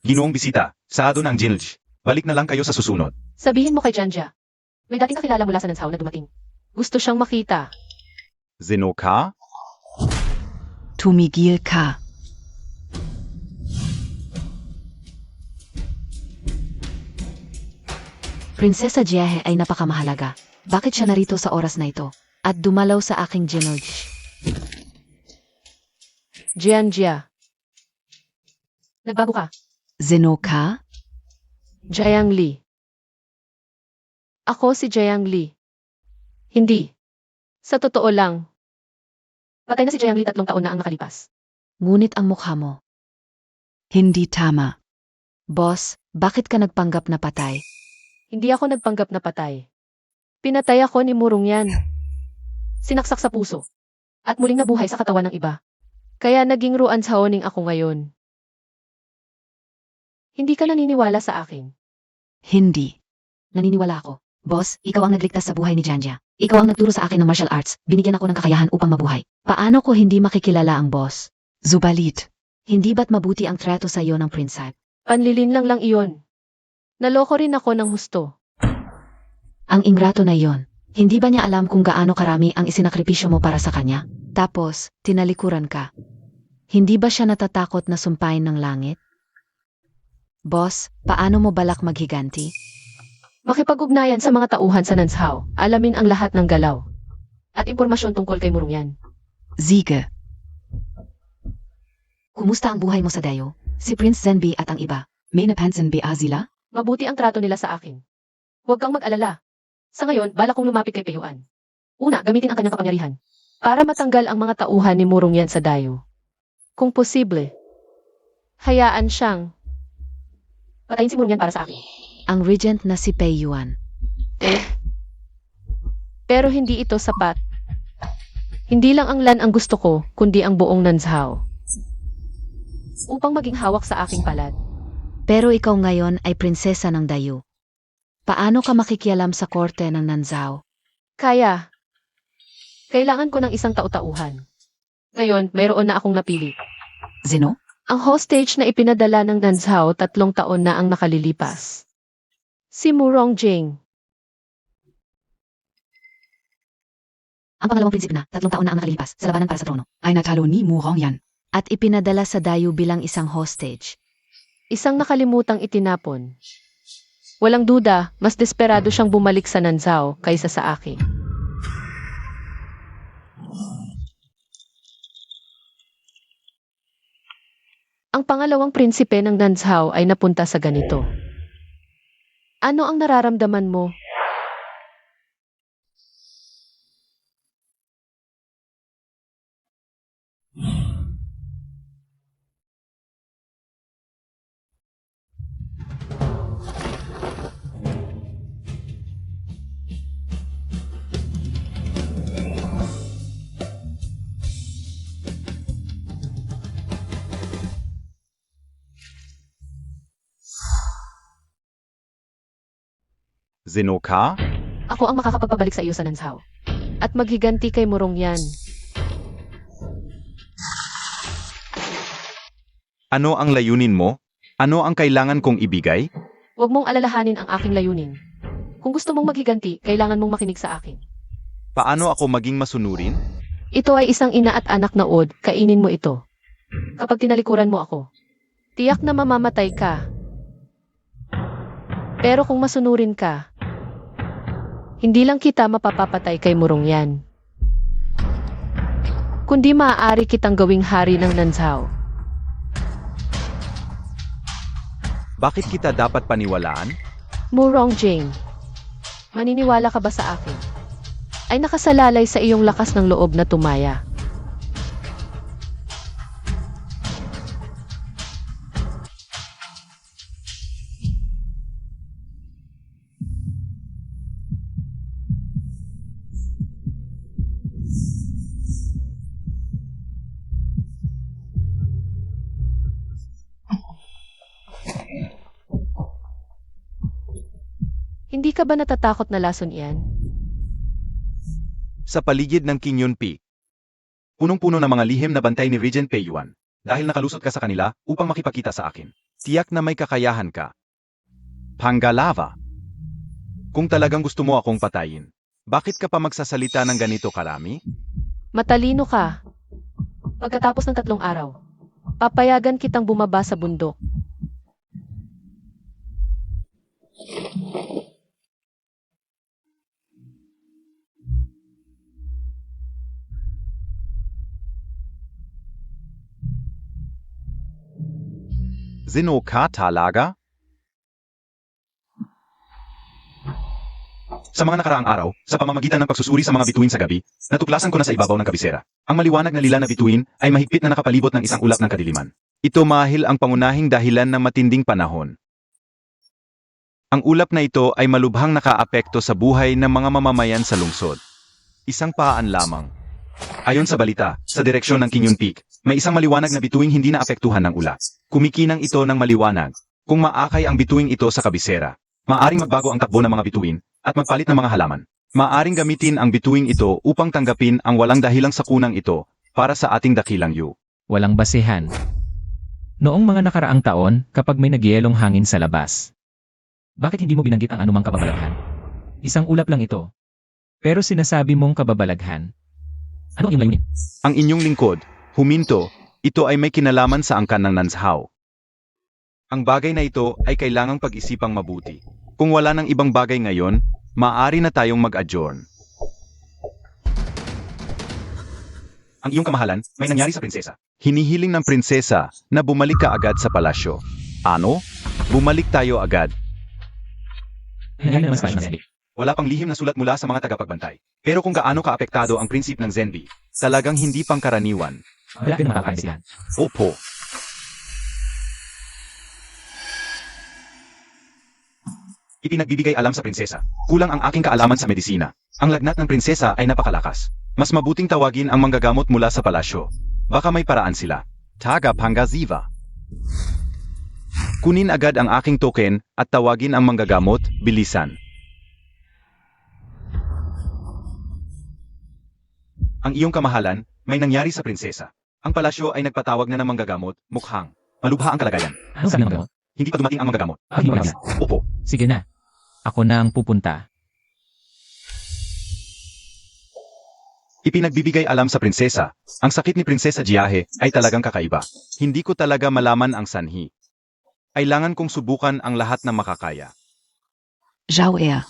Ginoong bisita, saado ng Jilj. Balik na lang kayo sa susunod. Sabihin mo kay Janja. May dating kakilala mula sa Nansao na dumating. Gusto siyang makita. Zeno ka? Tumigil ka. Prinsesa Jiehe ay napakamahalaga. Bakit siya narito sa oras na ito? At dumalaw sa aking Jinoj. Janja. Nagbago ka. Zeno ka? Jiang Li. Ako si Jiang Li. Hindi. Sa totoo lang. Patay na si Jiang Li 3 taon na ang nakalipas. Ngunit ang mukha mo. Hindi tama. Boss, bakit ka nagpanggap na patay? Hindi ako nagpanggap na patay. Pinatay ako ni Murong yan. Sinaksak sa puso. At muling nabuhay sa katawan ng iba. Kaya naging Ruan Saoning ako ngayon. Hindi ka naniniwala sa akin. Hindi. Naniniwala ako. Boss, ikaw ang nagligtas sa buhay ni Janja. Ikaw ang nagturo sa akin ng martial arts. Binigyan ako ng kakayahan upang mabuhay. Paano ko hindi makikilala ang boss? Subalit. Hindi ba't mabuti ang trato sa iyo ng prinsip? Panlilin lang iyon. Naloko rin ako ng husto. Ang ingrato na iyon. Hindi ba niya alam kung gaano karami ang isinakripisyo mo para sa kanya? Tapos, tinalikuran ka. Hindi ba siya natatakot na sumpain ng langit? Boss, paano mo balak maghiganti? Makipag-ugnayan sa mga tauhan sa Nansao. Alamin ang lahat ng galaw. At impormasyon tungkol kay Murong yan. Siege. Kumusta ang buhay mo sa Dayo? Si Prince Zenbi at ang iba. May napansin ba sila? Mabuti ang trato nila sa akin. Huwag kang mag-alala. Sa ngayon, balak kong lumapit kay Peyuan. Una, gamitin ang kanyang kapangyarihan. Para matanggal ang mga tauhan ni Murong yan sa Dayo. Kung posible, hayaan siyang patayin si Murong yan para sa akin. Ang regent na si Pei Yuan. Pero hindi ito sapat. Hindi lang ang Lan ang gusto ko, kundi ang buong Nansao. Upang maging hawak sa aking palad. Pero ikaw ngayon ay prinsesa ng Dayo. Paano ka makikialam sa korte ng Nanzao? Kaya, kailangan ko ng isang tau-tauhan. Ngayon, mayroon na akong napili. Zeno? Ang hostage na ipinadala ng Nansao 3 taon na ang nakalilipas. Si Murong Jing. Ang pangalawang prinsip na, 3 taon na ang nakalipas sa labanan para sa trono. Ay natalo ni Murong yan. At ipinadala sa Dayo bilang isang hostage. Isang nakalimutang itinapon. Walang duda, mas desperado siyang bumalik sa Nansao kaysa sa akin. Ang pangalawang prinsipe ng Nansao ay napunta sa ganito. Ano ang nararamdaman mo? Zeno ka? Ako ang makakapagpabalik sa iyo sa Nansao. At maghiganti kay Murong yan. Ano ang layunin mo? Ano ang kailangan kong ibigay? Huwag mong alalahanin ang aking layunin. Kung gusto mong maghiganti, kailangan mong makinig sa akin. Paano ako maging masunurin? Ito ay isang ina at anak na od, kainin mo ito. Kapag tinalikuran mo ako, tiyak na mamamatay ka. Pero kung masunurin ka, hindi lang kita mapapapatay kay Murong yan. Kundi maaari kitang gawing hari ng Nansao. Bakit kita dapat paniwalaan? Murong Jing, maniniwala ka ba sa akin? Ay nakasalalay sa iyong lakas ng loob na tumaya. Hindi ka ba natatakot na lason iyan? sa paligid ng Kinyon Peak. Punong-puno ng mga lihim na bantay ni Regent Peiyuan. Dahil nakalusot ka sa kanila upang makipagkita sa akin. Tiyak na may kakayahan ka. Pangalava. Kung talagang gusto mo akong patayin, bakit ka pa magsasalita ng ganito karami? Matalino ka. Pagkatapos ng 3 araw, papayagan kitang bumaba sa bundok. Sino ka talaga? Sa mga nakaraang araw, sa pamamagitan ng pagsusuri sa mga bituin sa gabi, natuklasan ko na sa ibabaw ng kabisera. Ang maliwanag na lila na bituin ay mahigpit na nakapalibot ng isang ulap ng kadiliman. Ito marahil ang pangunahing dahilan ng matinding panahon. Ang ulap na ito ay malubhang nakaapekto sa buhay ng mga mamamayan sa lungsod. Isang paan lamang. Ayon sa balita, sa direksyon ng Kinyon Peak, may isang maliwanag na bituing hindi naapektuhan ng ulap. Kumikinang ito ng maliwanag. Kung maakay ang bituing ito sa kabisera, maaring magbago ang takbo ng mga bituin at magpalit ng mga halaman. Maaring gamitin ang bituing ito upang tanggapin ang walang dahilang sakunang ito para sa ating dakilang yu. Walang basehan. Noong mga nakaraang taon, kapag may nagyelong hangin sa labas, bakit hindi mo binanggit ang anumang kababalaghan? Isang ulap lang ito. Pero sinasabi mong kababalaghan. Ano ang iyong layunin? Ang inyong lingkod, huminto, ito ay may kinalaman sa angkan ng Nanzhao. Ang bagay na ito ay kailangang pag-isipang mabuti. Kung wala ng ibang bagay ngayon, maaari na tayong mag-adjourn. Ang iyong kamahalan, may nangyari sa prinsesa. Hinihiling ng prinsesa na bumalik ka agad sa palasyo. Ano? Bumalik tayo agad. Nangyari naman sa Zenbi. Wala pang lihim na sulat mula sa mga tagapagbantay. Pero kung gaano kaapektado ang prinsip ng Zenbi, talagang hindi pangkaraniwan. Wala ka na makakaisihan. Opo. Ipinagbibigay alam sa prinsesa. Kulang ang aking kaalaman sa medisina. Ang lagnat ng prinsesa ay napakalakas. Mas mabuting tawagin ang manggagamot mula sa palasyo. Baka may paraan sila. Taga Pangasiva. Kunin agad ang aking token at tawagin ang manggagamot, bilisan. Ang iyong kamahalan, may nangyari sa prinsesa. Ang palasyo ay nagpatawag na ng manggagamot, mukhang malubha ang kalagayan. Ano sabi ng gamot? Hindi pa dumating ang manggagamot. Hindi mo alam. Opo. Sige na. Ako na ang pupunta. Ipinagbibigay alam sa prinsesa, ang sakit ni Prinsesa Jiahe ay talagang kakaiba. Hindi ko talaga malaman ang sanhi. Kailangan kong subukan ang lahat ng makakaya. Zhao Er.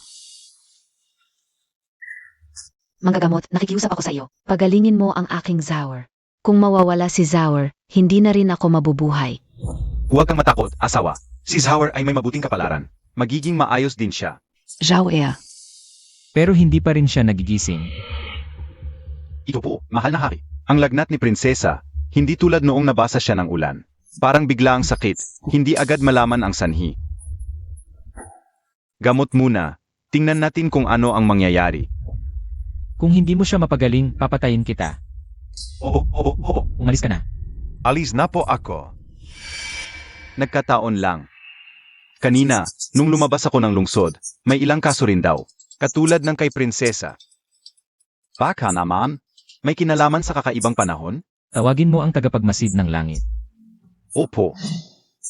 Manggagamot, nakikiusap ako sa iyo. Pagalingin mo ang aking Zaur. Kung mawawala si Zaur, hindi na rin ako mabubuhay. Huwag kang matakot, asawa. Si Zhao ay may mabuting kapalaran. Magiging maayos din siya. Zhao Er. Pero hindi pa rin siya nagigising. Ito po, mahal na hari. Ang lagnat ni prinsesa, hindi tulad noong nabasa siya ng ulan. Parang bigla ang sakit, hindi agad malaman ang sanhi. Gamot muna, tingnan natin kung ano ang mangyayari. Kung hindi mo siya mapagaling, papatayin kita. Oo. Umalis ka na. Alis na po ako. Nagkataon lang. Kanina, nung lumabas ako ng lungsod, may ilang kaso rin daw. Katulad ng kay prinsesa. Baka naman. May kinalaman sa kakaibang panahon? Tawagin mo ang tagapagmasid ng langit. Opo.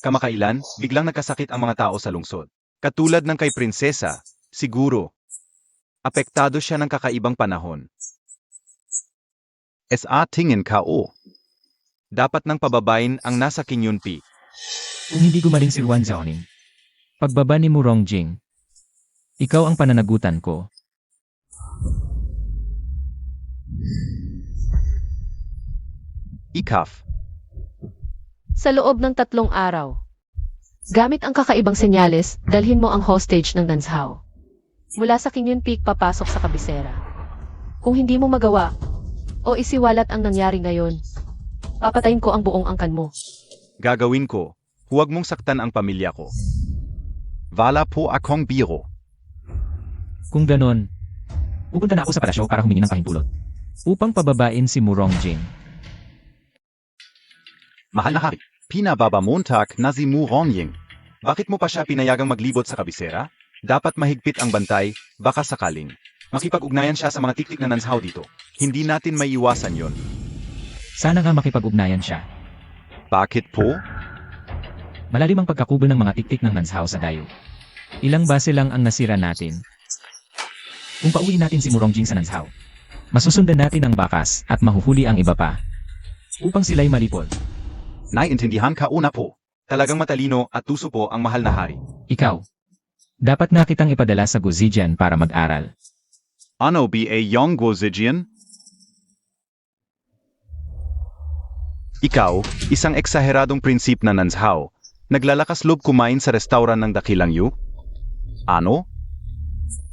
Kamakailan, biglang nagkasakit ang mga tao sa lungsod. Katulad ng kay prinsesa, siguro. Apektado siya ng kakaibang panahon. Sa tingin ka o. Dapat nang pababain ang nasa Kinyon Peak. Kung hindi gumaling si Wan Zhaoning, pagbaba ni Murong Jing, ikaw ang pananagutan ko. Ikaf. Sa loob ng 3 araw, gamit ang kakaibang senyales, dalhin mo ang hostage ng Nanzhao. Mula sa Kinyon Peak papasok sa kabisera. Kung hindi mo magawa, o isiwalat ang nangyari ngayon, papatayin ko ang buong angkan mo. Gagawin ko. Huwag mong saktan ang pamilya ko. Wala po akong biro. Kung ganon, pupunta na ako sa palasyo para humingi ng pahintulot. Upang pababain si Murong Jing. Mahal na hari. Pinababamontak na si Muronying. Bakit mo pa siya pinayagang maglibot sa kabisera? Dapat mahigpit ang bantay, baka sakaling. Makipag-ugnayan siya sa mga tiktik na Nanshaw dito. Hindi natin maiiwasan yon. Sana nga makipag-ugnayan siya. Bakit po? Malalim ang pagkakubol ng mga tiktik ng Nanshaw sa dayo. Ilang base lang ang nasira natin. Kung pauwi natin si Murongjing sa Nanshaw, masusundan natin ang bakas at mahuhuli ang iba pa. Upang sila'y malipol. Naiintindihan ka una po. Talagang matalino at tuso po ang mahal na hari. Ikaw, dapat na kitang ipadala sa Guzijian para mag-aral. Ano ba yung Guzijian? Ikaw, isang eksaheradong prinsip na Nanshaw, naglalakas loob kumain sa restauran ng Dakilang Yu? Ano?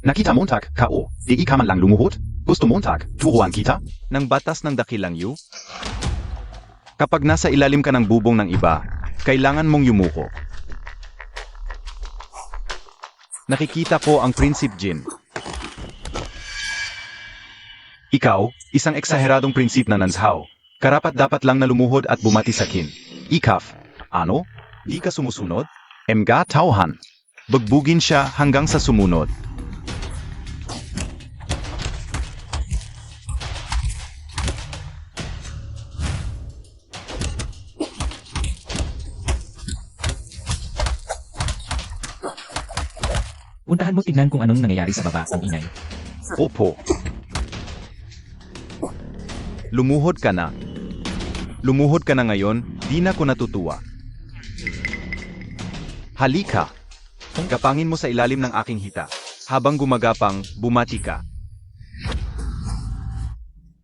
Nakita Montag, K.O. Di ka man lang lumuhod? Gusto Montag, turuan kita? Ng batas ng Dakilang Yu? Kapag nasa ilalim ka ng bubong ng iba, kailangan mong yumuko. Nakikita ko ang Prinsip Jin. Ikaw, isang eksaheradong prinsip na Nanshaw, karapat-dapat lang na lumuhod at bumati sa kin. Ikaf. Ano? Di ka sumusunod? Mga tauhan. Bugbugin siya hanggang sa sumunod. Puntahan mo tignan kung anong nangyayari sa baba ang ingay. Opo. Lumuhod ka na. Lumuhod ka na ngayon, di na ko natutuwa. Halika. Gapangin mo sa ilalim ng aking hita. Habang gumagapang, bumati ka.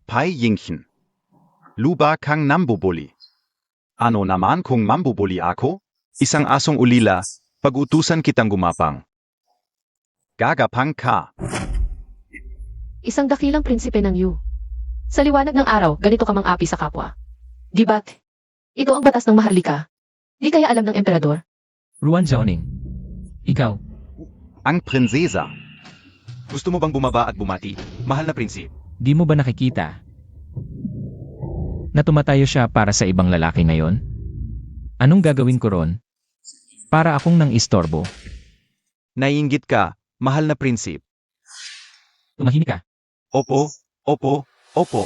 Pai Yingchen. Luba kang nambubuli. Ano naman kung mambubuli ako? Isang asong ulila, pag-utusan kitang gumapang. Gagapang ka. Isang dakilang prinsipe ng Yu. Sa liwanag ng araw, ganito ka mang-api sa kapwa. Di ba't? Ito ang batas ng maharlika. Di kaya alam ng emperador? Ruan Zhaoning. Ikaw, Ang prinsesa. Gusto mo bang bumaba at bumati? Mahal na prinsip. di mo ba nakikita na tumatayo siya para sa ibang lalaki ngayon? Anong gagawin ko ron? Para akong nang istorbo. Naiinggit ka, mahal na prinsip. Tumahimik ka. Opo, opo, opo.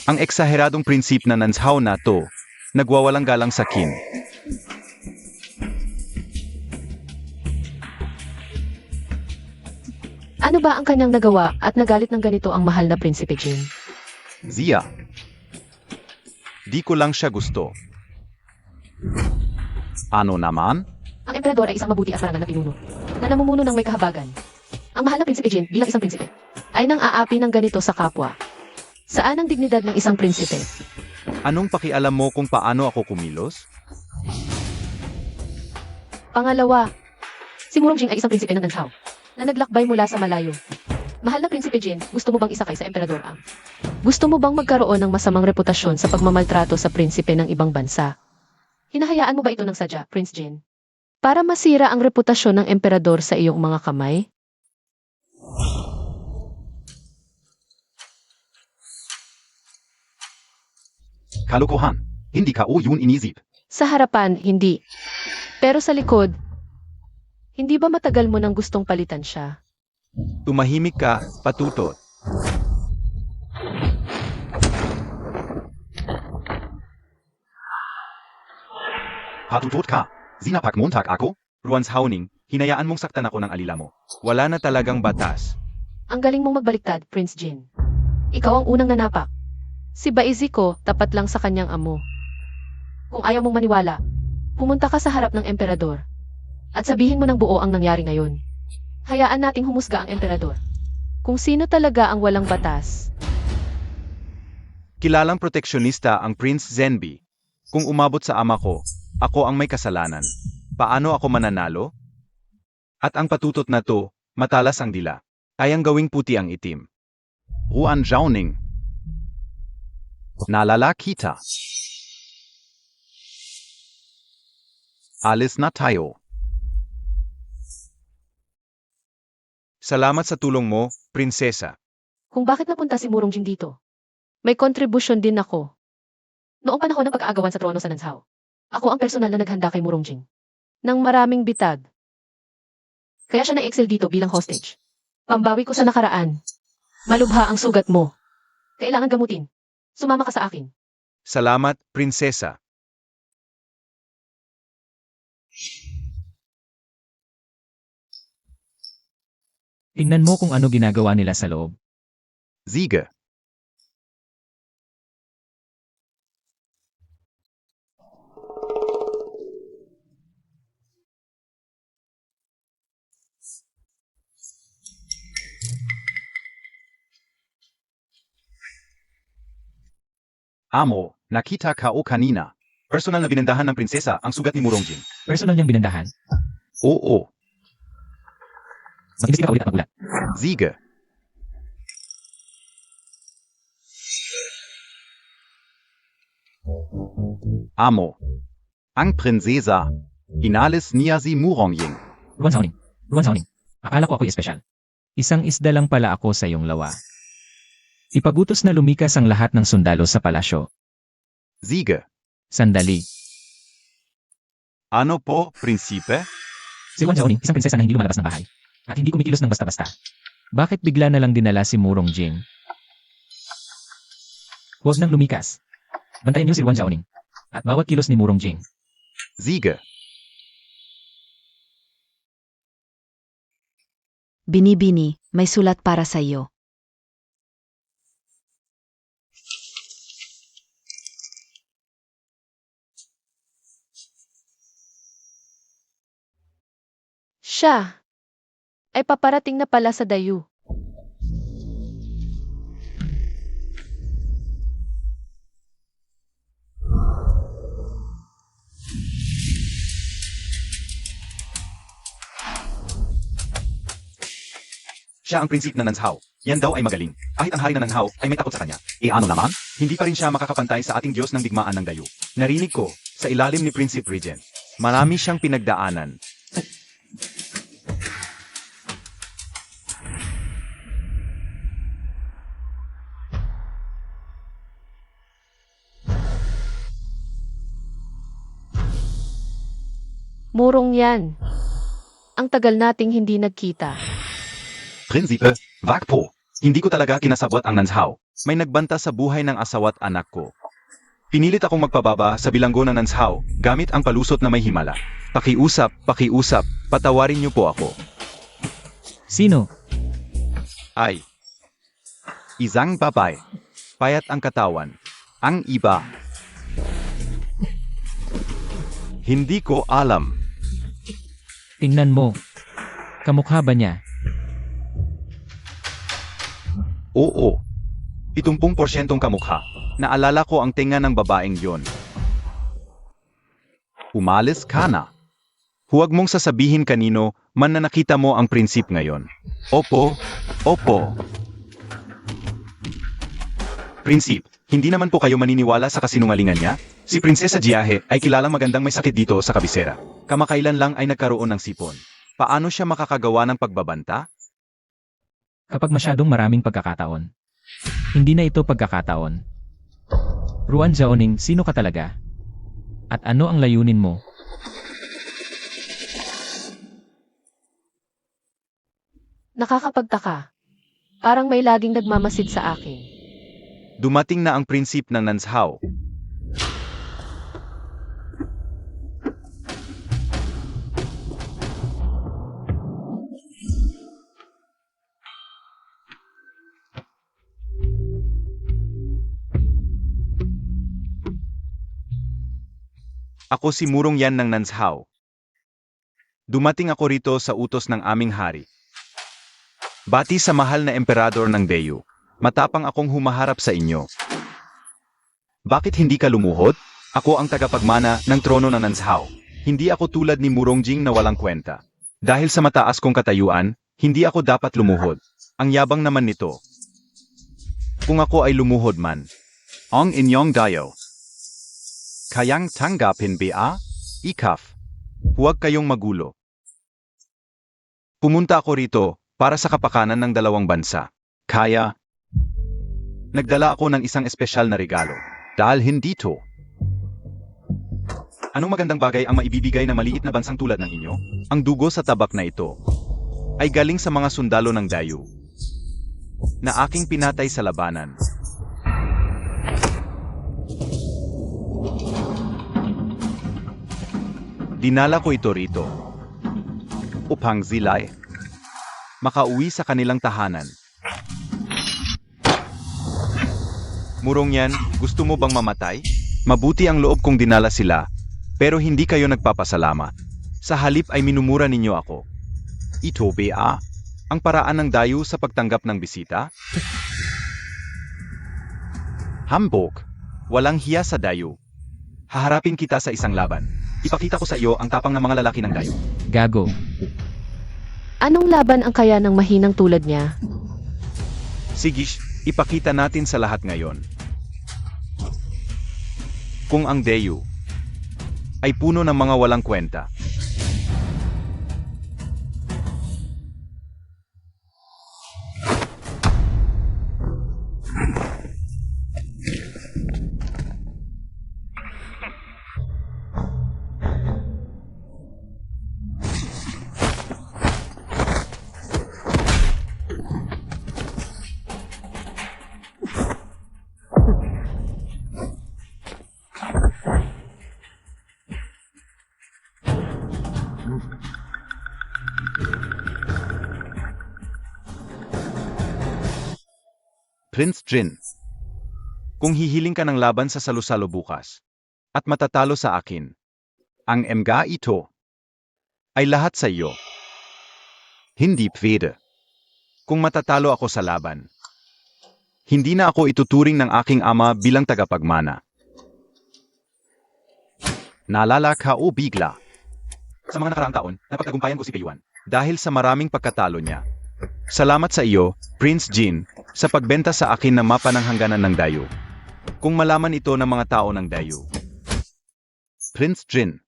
Ang eksaheradong prinsip na Nanshaw na to, nagwawalang galang sa kin. Ano ba ang kanyang nagawa at nagalit ng ganito ang mahal na prinsipe Jin? Zia. Di ko lang siya gusto. Ano naman? Ang emperador ay isang mabuti at marangal na pinuno na namumuno ng may kahabagan. Ang mahal na prinsipe Jin bilang isang prinsipe ay nang aapi ng ganito sa kapwa. Saan ang dignidad ng isang prinsipe? Anong pakialam mo kung paano ako kumilos? Pangalawa, si Murongjing ay isang prinsipe ng Nanshaw na naglakbay mula sa malayo. Mahal na prinsipe Jin, gusto mo bang isakay sa emperador ang? Gusto mo bang magkaroon ng masamang reputasyon sa pagmamaltrato sa prinsipe ng ibang bansa? Hinahayaan mo ba ito ng sadya, Prince Jin? Para masira ang reputasyon ng emperador sa iyong mga kamay? Kalokohan. Hindi ka o yun inisip. Sa harapan, hindi. Pero sa likod, hindi ba matagal mo nang gustong palitan siya? Tumahimik ka, patutot. Patutot ka. Sinapak Montag ako? Ruans Hauning, hinayaan mong saktan ako ng alila mo. Wala na talagang batas. Ang galing mong magbaliktad, Prince Jin. Ikaw ang unang nanapak. Si Baiziko, tapat lang sa kanyang amo. Kung ayaw mong maniwala, pumunta ka sa harap ng emperador. At sabihin mo ng buo ang nangyari ngayon. Hayaan nating humusga ang emperador. Kung sino talaga ang walang batas. Kilalang proteksyonista ang Prince Zenbi. Kung umabot sa ama ko, ako ang may kasalanan. Paano ako mananalo? At ang patutot na to, matalas ang dila. Kayang gawing puti ang itim. Ruan Zhaoning. Nalala kita. Alis na tayo. Salamat sa tulong mo, prinsesa. Kung bakit napunta si Murongjing dito? May kontribusyon din ako. Noong panahon ng pag-aagawan sa trono sa Nanshaw, ako ang personal na naghanda kay Murongjing. Nang maraming bitag. Kaya siya na-excel dito bilang hostage. Pambawi ko sa nakaraan. Malubha ang sugat mo. Kailangan gamutin. Sumama ka sa akin. Salamat, prinsesa. Tingnan mo kung ano ginagawa nila sa loob. Siege. Amo, nakita ka o kanina. Personal na binendahan ng prinsesa ang sugat ni Murongjin. Personal niyang binandahan. Oo, Mag-imbestiga ka ulit at magulat. Siege. Amo. Ang prinsesa. Inalis niya si Murongying. Ruan Saoning. Ruan Saoning. Akala ko ako'y espesyal. Isang isda lang pala ako sa iyong lawa. Ipagutos na lumikas ang lahat ng sundalo sa palasyo. Siege. Sandali. Ano po, prinsipe? Si Ruan Saoning, isang prinsesa na hindi lumalabas ng bahay. At hindi kumikilos ng basta-basta. Bakit bigla na lang dinala si Murongjing? Huwag nang lumikas. Bantayan niyo si Ruan Saoning. At bawat kilos ni Murongjing. Siege. Binibini, may sulat para sa iyo. Siya ay paparating na pala sa dayu. Siya ang prinsip ng Nanshaw. Yan daw ay magaling. Kahit ang hari ng Nanshaw ay may takot sa kanya. Ano naman? Hindi pa rin siya makakapantay sa ating Diyos ng digmaan ng dayo. Narinig ko, sa ilalim ni Prinsip Regent. Marami siyang pinagdaanan. Murong yan. Ang tagal nating hindi nagkita. Prinsipe, wag po. Hindi ko talaga kinasabot ang Nanshaw. May nagbanta sa buhay ng asawa't anak ko. Pinilit akong magpababa sa bilanggo ng Nanshaw gamit ang palusot na may himala. Pakiusap, patawarin niyo po ako. Sino? Ay. Isang babae. Payat ang katawan. Ang iba. Hindi ko alam. Tingnan mo. Kamukha ba niya? Oo. 70% kamukha. Naalala ko ang tinga ng babaeng yon. Umalis ka na. Huwag mong sasabihin kanino man na nakita mo ang prinsip ngayon. Opo. Prinsip, hindi naman po kayo maniniwala sa kasinungalingan niya? Si Prinsesa Jiahe ay kilalang magandang may sakit dito sa kabisera. Kamakailan lang ay nagkaroon ng sipon. Paano siya makakagawa ng pagbabanta? Kapag masyadong maraming pagkakataon. Hindi na ito pagkakataon. Ruan Zaoning, sino ka talaga? At ano ang layunin mo? Nakakapagtaka. Parang may laging nagmamasid sa akin. Dumating na ang prinsip ng Nanshaw. Ako si Murong Yan ng Nanshaw. Dumating ako rito sa utos ng aming hari. Bati sa mahal na emperador ng Dayu. Matapang akong humaharap sa inyo. Bakit hindi ka lumuhod? Ako ang tagapagmana ng trono ng Nanshaw. Hindi ako tulad ni Murongjing na walang kwenta. Dahil sa mataas kong katayuan, hindi ako dapat lumuhod. Ang yabang naman nito. Kung ako ay lumuhod man, ang inyong dayo. Kayang tanggapin ba? Ikaf. Huwag kayong magulo. Pumunta ako rito para sa kapakanan ng dalawang bansa. Kaya, nagdala ako ng isang espesyal na regalo. Dalhin dito. Anong magandang bagay ang maibibigay na maliit na bansang tulad ng inyo? Ang dugo sa tabak na ito ay galing sa mga sundalo ng Dayu. na aking pinatay sa labanan. Dinala ko ito rito upang Zilay makauwi sa kanilang tahanan. Murong yan, gusto mo bang mamatay? Mabuti ang loob kong dinala sila, pero hindi kayo nagpapasalamat. Sa halip ay minumura ninyo ako. Ito ba ang paraan ng dayo sa pagtanggap ng bisita? Hambok, walang hiya sa dayo. Haharapin kita sa isang laban. Ipakita ko sa iyo ang tapang ng mga lalaki ng dayo. Gago. Anong laban ang kaya ng mahinang tulad niya? Sige, ipakita natin sa lahat ngayon. Kung ang dayo ay puno ng mga walang kwenta, Prince Jin, kung hihiling ka ng laban sa salusalo bukas, at matatalo sa akin, ang mga ito ay lahat sa iyo. Hindi pwede. Kung matatalo ako sa laban, hindi na ako ituturing ng aking ama bilang tagapagmana. Naalala ka o bigla? Sa mga nakaraang taon, napagtagumpayan ko si Payuan dahil sa maraming pagkatalo niya. Salamat sa iyo, Prince Jin, sa pagbenta sa akin ng mapa ng hangganan ng dayo. Kung malaman ito ng mga tao ng dayo. Prince Jin,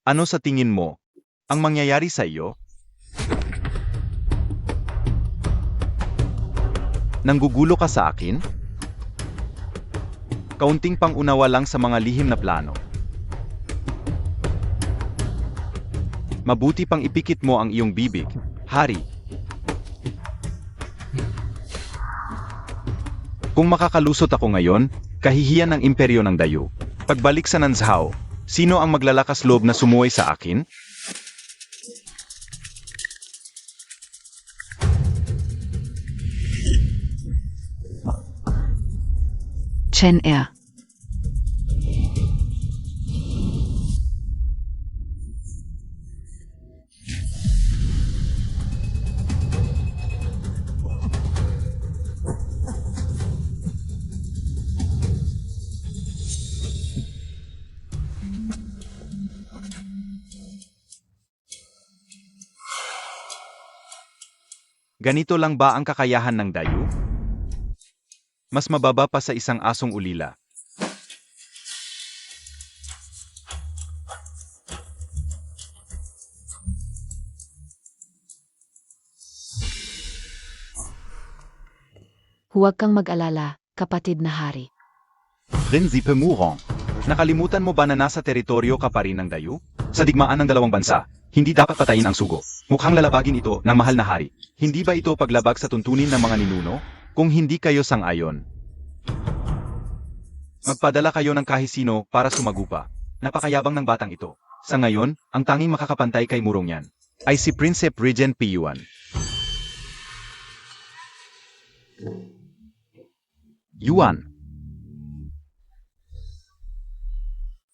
ano sa tingin mo ang mangyayari sa iyo? Nanggugulo ka sa akin? Kaunting pang-unawa lang sa mga lihim na plano. Mabuti pang ipikit mo ang iyong bibig, hari. Kung makakalusot ako ngayon, kahihiyan ng imperyo ng dayo. Pagbalik sa Nanzhao, sino ang maglalakas loob na sumuway sa akin? Chen Er. Ganito lang ba ang kakayahan ng dayo? Mas mababa pa sa isang asong ulila. Huwag kang mag-alala, kapatid na hari. Prinsipe Murong, nakalimutan mo ba na nasa teritoryo ka pa rin ng dayo? Sa digmaan ng dalawang bansa, hindi dapat patayin ang sugo. Mukhang lalabagin ito ng mahal na hari. Hindi ba ito paglabag sa tuntunin ng mga ninuno? Kung hindi kayo sang-ayon, magpadala kayo ng kahit sino para sumagupa. Napakayabang ng batang ito. Sa ngayon, ang tanging makakapantay kay Murong yan ay si Prince Regent Piyuan. Yuan,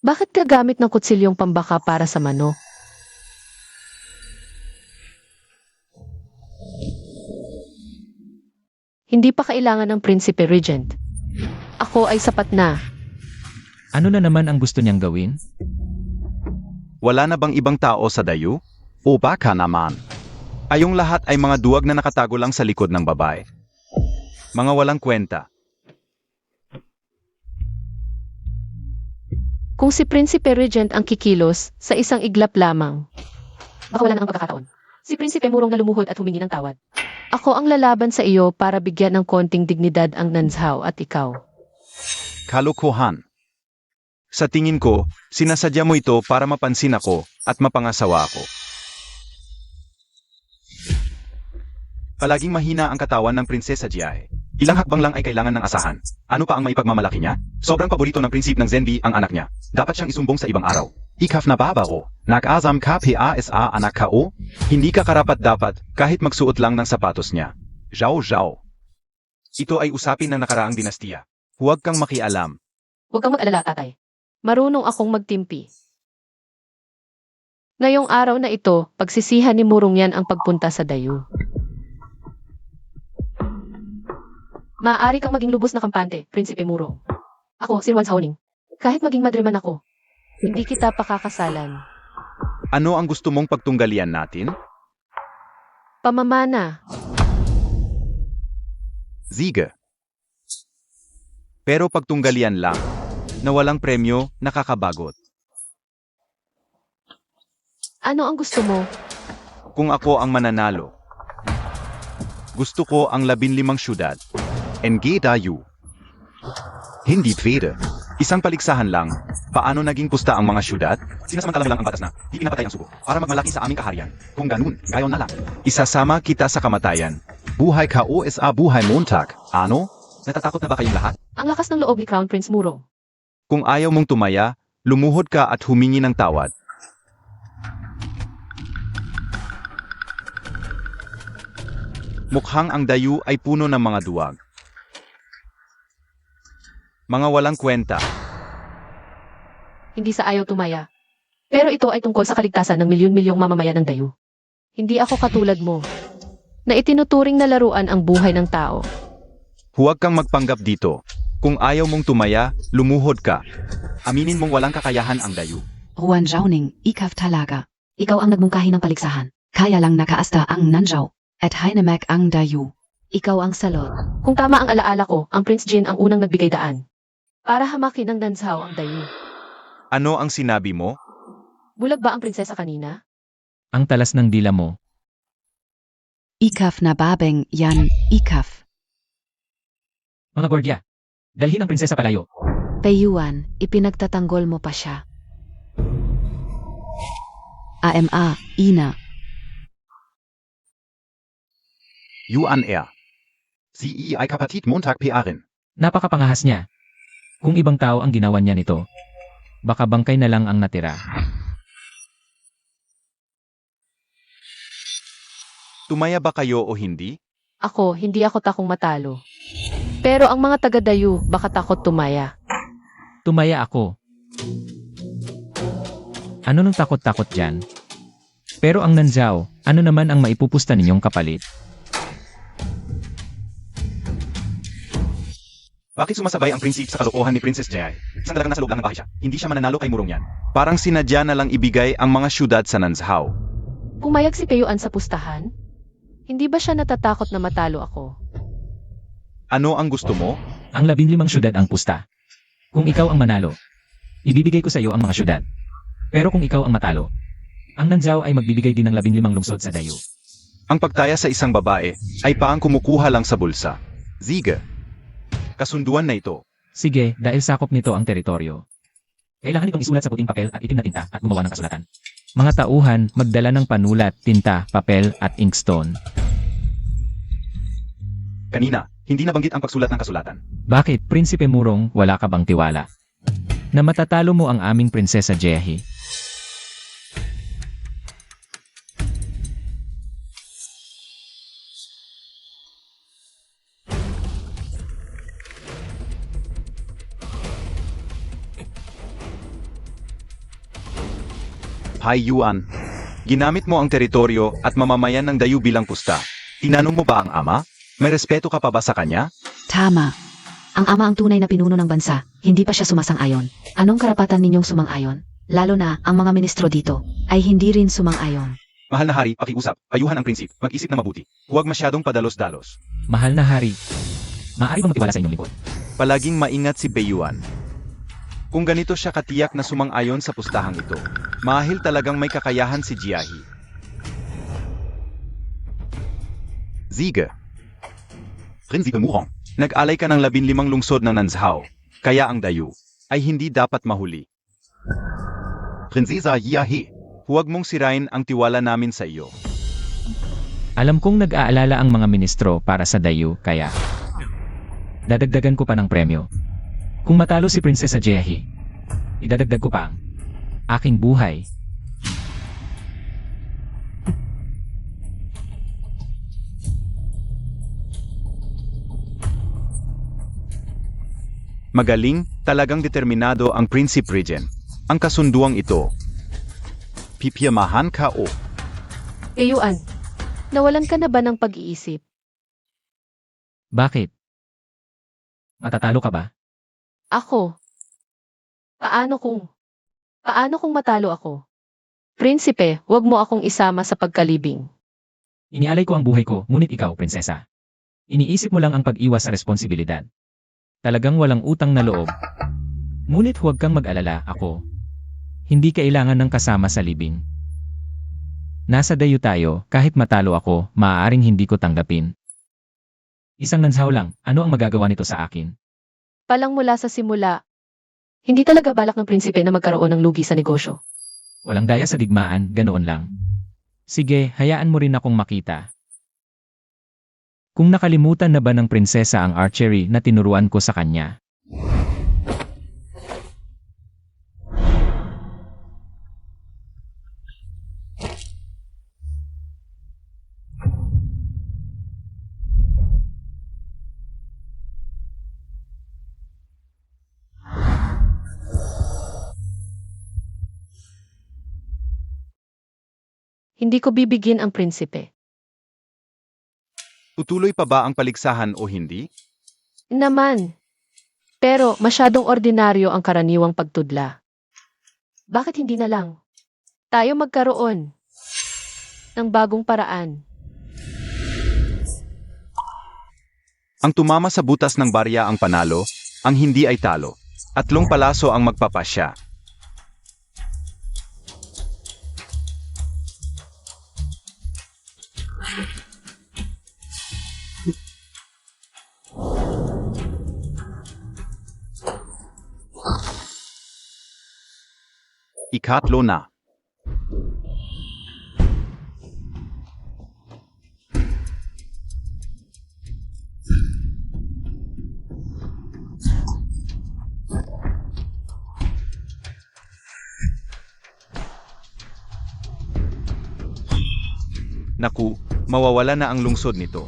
Bakit ka gamit ng kutsilyong pambaka para sa mano? Hindi pa kailangan ng Prinsipe Regent. Ako ay sapat na. Ano na naman ang gusto niyang gawin? wala na bang ibang tao sa dayo? O baka naman, ayong lahat ay mga duwag na nakatago lang sa likod ng babae. Mga walang kwenta. Kung si Prinsipe Regent ang kikilos sa isang iglap lamang, baka wala na ang pagkakataon. Si Prinsipe Murong na lumuhod at humingi ng tawad. Ako ang lalaban sa iyo para bigyan ng konting dignidad ang Nanzhao at ikaw. Kalokohan. Sa tingin ko, sinasadya mo ito para mapansin ako at mapangasawa ako. Palaging mahina ang katawan ng Prinsesa Jiahe. Ilang hakbang lang ay kailangan ng asahan. Ano pa ang maipagmamalaki niya? Sobrang paborito ng prinsip ng Zenbi ang anak niya. Dapat siyang isumbong sa ibang araw. Ikaf na babaro. Nag-azam ka PASA anak ka o? Hindi ka karapat-dapat kahit magsuot lang ng sapatos niya. Zhao Zhao. Ito ay usapin ng nakaraang dinastiya. Huwag kang makialam. Huwag kang mag-alala, tatay. Marunong akong magtimpi. Ngayong araw na ito, pagsisihan ni Murong yan ang pagpunta sa dayo. Maaari kang maging lubos na kampante, Prinsipe Murong. Ako, si Juan Saoning. Kahit maging madreman ako, hindi kita pakakasalan. Ano ang gusto mong pagtunggalian natin? Pamamana. Ziga. Pero pagtunggalian lang, na walang premyo, nakakabagot. Ano ang gusto mo? Kung ako ang mananalo, gusto ko ang 15 syudad. NG Dayu. Hindi pwede. Isang paligsahan lang. Paano naging pusta ang mga syudad? Sinasamantala lang ang batas na di pinapatay ang sugo para magmalaki sa aming kaharian. Kung ganun, gayon na lang. Isasama kita sa kamatayan. Buhay ka OSA buhay Montag. Ano? Natatakot na ba kayong lahat? Ang lakas ng loob ni Crown Prince Murong. Kung ayaw mong tumaya, lumuhod ka at humingi ng tawad. Mukhang ang dayu ay puno ng mga duwag. Mga walang kwenta. Hindi sa ayaw tumaya. Pero ito ay tungkol sa kaligtasan ng milyon-milyong mamamayan ng dayo. Hindi ako katulad mo, na itinuturing na laruan ang buhay ng tao. Huwag kang magpanggap dito. Kung ayaw mong tumaya, lumuhod ka. Aminin mong walang kakayahan ang dayu. Juan Zhaoning, ikaf talaga. Ikaw ang nagmungkahi ng paligsahan. Kaya lang nakaasta ang Nanzhao. At Heinemek ang dayu. Ikaw ang salot. Kung tama ang alaala ko, ang Prince Jin ang unang nagbigay daan. Para hamakin ng Nanzhao ang dayo. Ano ang sinabi mo? Bulag ba ang prinsesa kanina? Ang talas ng dila mo. Ikaf na babeng yan, ikaf. Mga gordya, dalhin ang prinsesa palayo. Peyuan, ipinagtatanggol mo pa siya. AMA, ina. Yuan er. Sie ay kapatid Montag PRin. Napakapangahas niya. Kung ibang tao ang ginawa niya nito, baka bangkay na lang ang natira. Tumaya ba kayo o hindi? Ako, hindi ako takong matalo. Pero ang mga taga-dayo, baka takot tumaya. Tumaya ako. Ano nang takot-takot dyan? Pero ang Nanzhao, ano naman ang maipupusta ninyong kapalit? Bakit sumasabay ang prinsip sa kalokohan ni Princess Jai? Isang dalagang nasa loob lang ng bahay siya. Hindi siya mananalo kay Murong yan. Parang sinadya na lang ibigay ang mga syudad sa Nanzhao. Pumayag si Peyuan sa pustahan? Hindi ba siya natatakot na matalo ako? Ano ang gusto mo? Ang 15 syudad ang pusta. Kung ikaw ang manalo, ibibigay ko sa iyo ang mga syudad. Pero kung ikaw ang matalo, ang Nanzhao ay magbibigay din ng 15 lungsod sa dayo. Ang pagtaya sa isang babae ay paang kumukuha lang sa bulsa. Ziga. Kasunduan na ito. Sige, dahil sakop nito ang teritoryo. Kailangan itong isulat sa puting papel at itim na tinta at gumawa ng kasulatan. Mga tauhan, magdala ng panulat, tinta, papel at inkstone. Kanina, hindi nabanggit ang pagsulat ng kasulatan. Bakit, Prinsipe Murong, wala ka bang tiwala? Na matatalo mo ang aming Prinsesa Jehi. Hai Yuan. Ginamit mo ang teritoryo at mamamayan ng dayu bilang pusta. Tinanong mo ba ang ama? May respeto ka pa ba sa kanya? Tama. Ang ama ang tunay na pinuno ng bansa, hindi pa siya sumasang-ayon. Anong karapatan ninyong sumang-ayon? Lalo na, ang mga ministro dito, ay hindi rin sumang-ayon. Mahal na hari, pakiusap. Payuhan ang prinsip. Mag-isip na mabuti. Huwag masyadong padalos-dalos. Mahal na hari, maaari bang magtiwala sa inyong lingkod? Palaging maingat si Peyuan. Kung ganito siya katiyak na sumang-ayon sa pustahang ito, mahil talagang may kakayahan si Jiahi. Ziga. Prinsipe Murong. Nag-alay ka ng 15 lungsod ng Nanzhao, kaya ang dayu ay hindi dapat mahuli. Prinsesa Jiahi, huwag mong sirain ang tiwala namin sa iyo. Alam kong nag-aalala ang mga ministro para sa dayu, kaya dadagdagan ko pa ng premyo. Kung matalo si Prinsesa Jehi, idadagdag ko pa ang aking buhay. Magaling, talagang determinado ang Prinsipe Regent. Ang kasunduang ito. Pipiyamahan ka o. Yuan, nawalan ka na ba ng pag-iisip? Bakit? Matatalo ka ba? Ako? Paano kung matalo ako? Prinsipe, wag mo akong isama sa pagkalibing. Inialay ko ang buhay ko, ngunit ikaw, prinsesa. Iniisip mo lang ang pag-iwas sa responsibilidad. Talagang walang utang na loob. Ngunit huwag kang mag-alala, ako. Hindi kailangan ng kasama sa libing. Nasa dayo tayo, kahit matalo ako, maaaring hindi ko tanggapin. Isang nanshaw lang, ano ang magagawa nito sa akin? Palang mula sa simula, hindi talaga balak ng prinsipe na magkaroon ng lugi sa negosyo. Walang daya sa digmaan, ganoon lang. Sige, hayaan mo rin akong makita. Kung nakalimutan na ba ng prinsesa ang archery na tinuruan ko sa kanya? Hindi ko bibigyan ang prinsipe. Tutuloy pa ba ang paligsahan o hindi? Naman. Pero masyadong ordinaryo ang karaniwang pagtudla. Bakit hindi na lang tayo magkaroon ng bagong paraan? Ang tumama sa butas ng barya ang panalo, ang hindi ay talo. Atlong palaso ang magpapasya. Ikatlo na. Naku, mawawala na ang lungsod nito.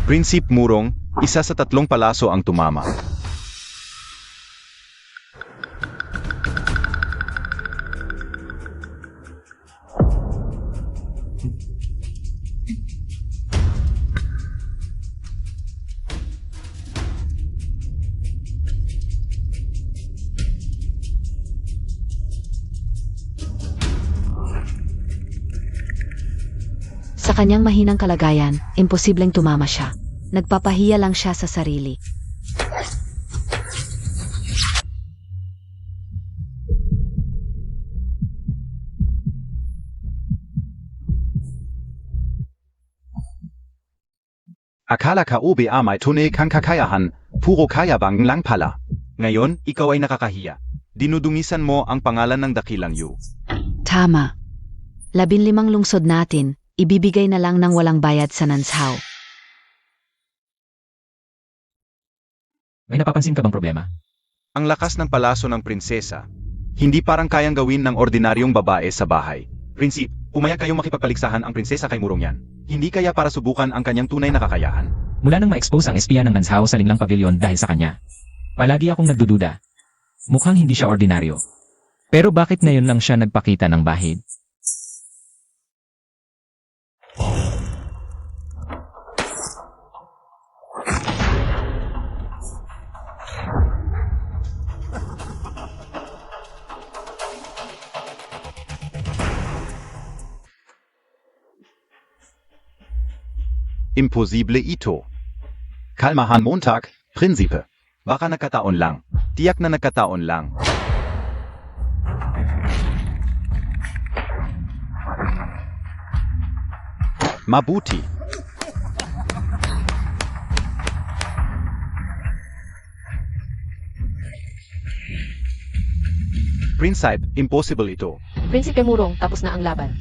Prinsipe Murong, isa sa 3 palaso ang tumama. Sa kanyang mahinang kalagayan, imposibleng tumama siya. Nagpapahiya lang siya sa sarili. Akala ka OBA may tunay kang kakayahan, puro kayabang lang pala. Ngayon, ikaw ay nakakahiya. Dinudungisan mo ang pangalan ng dakilang Yu. Tama. 15 lungsod natin, ibibigay na lang ng walang bayad sa Nanshaw. May napapansin ka bang problema? Ang lakas ng palaso ng prinsesa, hindi parang kayang gawin ng ordinaryong babae sa bahay. Prinsip, pumayag kayong makipagpaligsahan ang prinsesa kay Murong yan. Hindi kaya para subukan ang kanyang tunay na kakayahan. Mula nang ma-expose ang espiya ng Nanshaw sa Linglang Pavilion dahil sa kanya, palagi akong nagdududa. Mukhang hindi siya ordinaryo. Pero bakit ngayon lang siya nagpakita ng bahid? Imposible ito. Kalmahan Montag, Prinsipe. Baka nagkataon lang. Tiyak na nagkataon lang. Mabuti. Prinsipe, impossible ito. Prinsipe Murong, tapos na ang laban.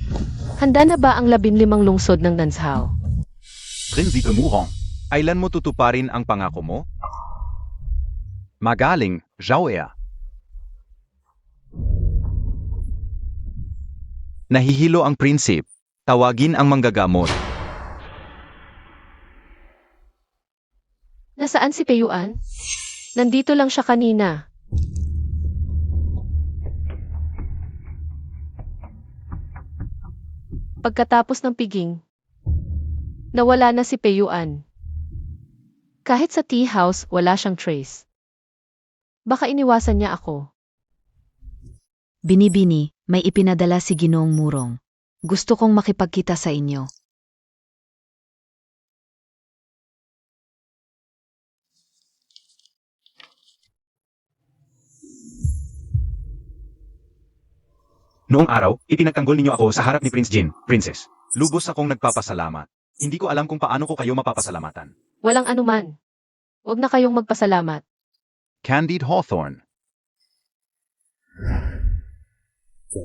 Handa na ba ang 15 lungsod ng Nanshaw? Prinsipe Murong, kailan mo tutuparin ang pangako mo? Magaling, Zhao. Nahihilo ang prinsip. Tawagin ang manggagamot. Nasaan si Peyuan? Nandito lang siya kanina. Pagkatapos ng piging, nawala na si Peyuan. Kahit sa tea house, wala siyang trace. Baka iniwasan niya ako. Binibini, may ipinadala si Ginoong Murong. Gusto kong makipagkita sa inyo. Noong araw, itinagtanggol ninyo ako sa harap ni Prince Jin, Princess. Lubos akong nagpapasalamat. Hindi ko alam kung paano ko kayo mapapasalamatan. Walang anuman. Huwag na kayong magpasalamat. Candide Hawthorne.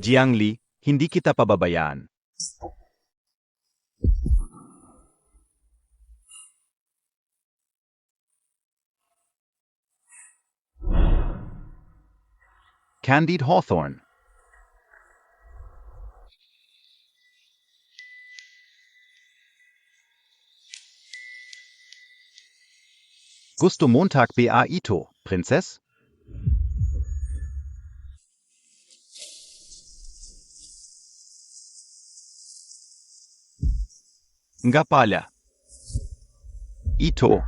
Jiang Li, hindi kita pababayaan. Candide Hawthorne. Gusto Montag ba ito, Princess? Nga pala. Ito.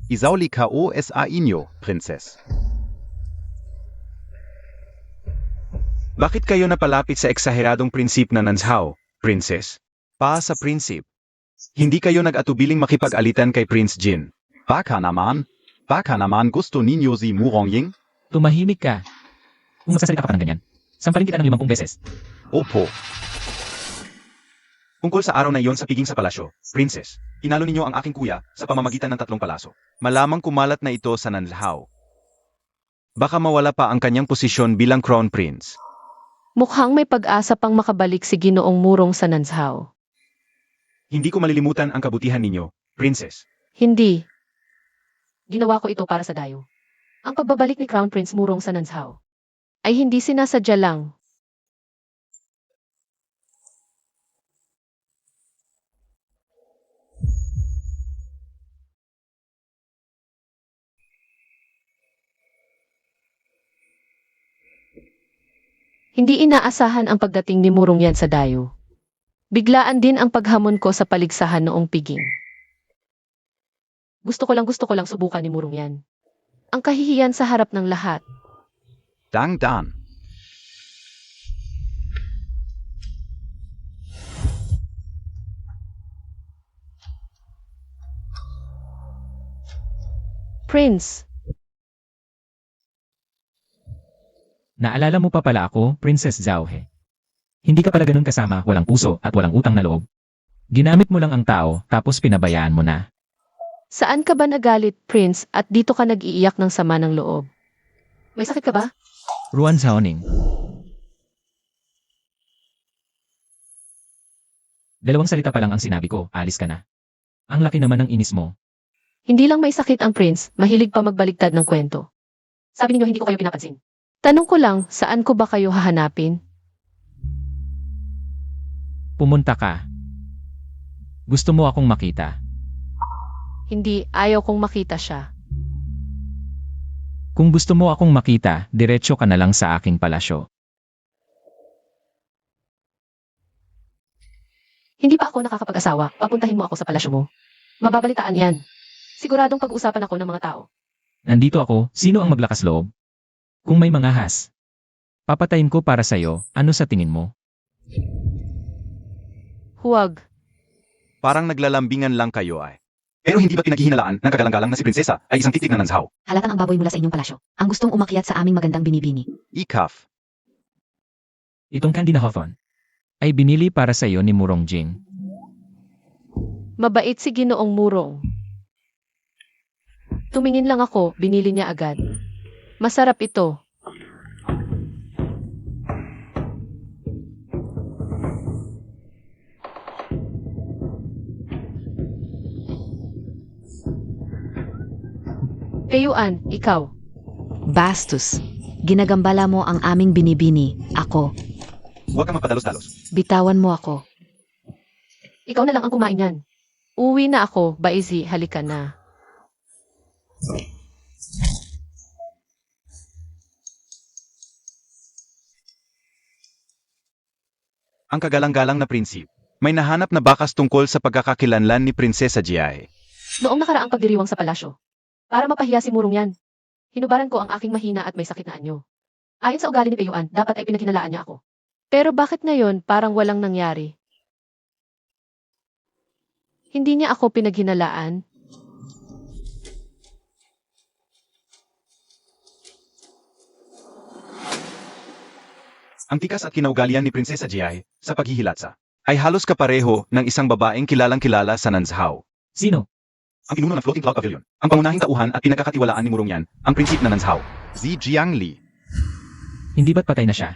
Isauli ko sa inyo, Princess. Bakit kayo napalapit sa eksaheradong prinsip na Nanshaw, Princess? Pa sa prinsip. Hindi kayo nag-atubiling makipag-alitan kay Prince Jin. Baka naman gusto ninyo si Murongying? Tumahimik ka. Kung magsasalita ka pa ng ganyan, sampalin kita ng 50 beses. Opo. Tungkol sa araw na iyon sa piging sa palasyo, Princess, inalo ninyo ang aking kuya sa pamamagitan ng 3 palaso. Malamang kumalat na ito sa Nanshaw. Baka mawala pa ang kanyang posisyon bilang Crown Prince. Mukhang may pag-asa pang makabalik si Ginoong Murong sa Nanshaw. Hindi ko malilimutan ang kabutihan ninyo, Princess. Hindi. Ginawa ko ito para sa dayo. Ang pagbabalik ni Crown Prince Murong sa Nanshaw ay hindi sinasadya lang. Hindi inaasahan ang pagdating ni Murong yan sa dayo. Biglaan din ang paghamon ko sa paligsahan noong piging. Gusto ko lang subukan ni Murong yan. Ang kahihiyan sa harap ng lahat. Dang Dan. Prince, Naalala mo pa pala ako, Princess Zhao He. Hindi ka pala ganun kasama, walang puso at walang utang na loob. Ginamit mo lang ang tao, tapos pinabayaan mo na. saan ka ba nagalit, Prince, at dito ka nag-iiyak ng sama ng loob? May sakit ka ba? Ruan Zhaoning. 2 salita pa lang ang sinabi ko, alis ka na. Ang laki naman ng inis mo. Hindi lang may sakit ang Prince, mahilig pa magbaligtad ng kwento. Sabi ninyo hindi ko kayo pinapansin. Tanong ko lang, saan ko ba kayo hahanapin? Pumunta ka. Gusto mo akong makita. Hindi, ayaw kong makita siya. Kung gusto mo akong makita, diretso ka na lang sa aking palasyo. Hindi pa ako nakakapag-asawa, papuntahin mo ako sa palasyo mo. Mababalitaan yan. Siguradong pag-usapan ako ng mga tao. Nandito ako, sino ang maglakas loob? Kung may mga has, papatayin ko para sa'yo, ano sa tingin mo? Huwag. Parang naglalambingan lang kayo ay. Pero hindi ba pinaghihinalaan ng kagalang-galang na si Prinsesa ay isang titig na Nanshaw? Halatang ang baboy mula sa inyong palasyo. Ang gustong umakyat sa aming magandang binibini. Ikaf. Itong candy na Hawthorne ay binili para sa'yo ni Murong Jing. Mabait si Ginoong Murong. Tumingin lang ako, binili niya agad. Masarap ito. Peyuan, ikaw. Bastos. Ginagambala mo ang aming binibini. Ako. Huwag kang magpadalos-dalos. Bitawan mo ako. Ikaw na lang ang kumain yan. Uwi na ako, Baizi, halika na. Ang kagalang-galang na prinsip. May nahanap na bakas tungkol sa pagkakakilanlan ni Prinsesa Jiae. Noong nakaraang pagdiriwang sa palasyo, para mapahiya si Murong yan, hinubaran ko ang aking mahina at may sakit na anyo. Ayon sa ugali ni Peyuan, dapat ay pinaghinalaan niya ako. Pero bakit ngayon parang walang nangyari? Hindi niya ako pinaghinalaan. Ang tikas at kinaugalian ni Prinsesa Jiae sa paghihilatsa ay halos kapareho ng isang babaeng kilalang-kilala sa Nanzhao. Sino? Ang pinuno ng Floating Cloud Pavilion, ang pangunahing tauhan at pinagkakatiwalaan ni Murong Yan, ang prinsip na Nanzhao. Zi Jiangli, Hindi ba't patay na siya?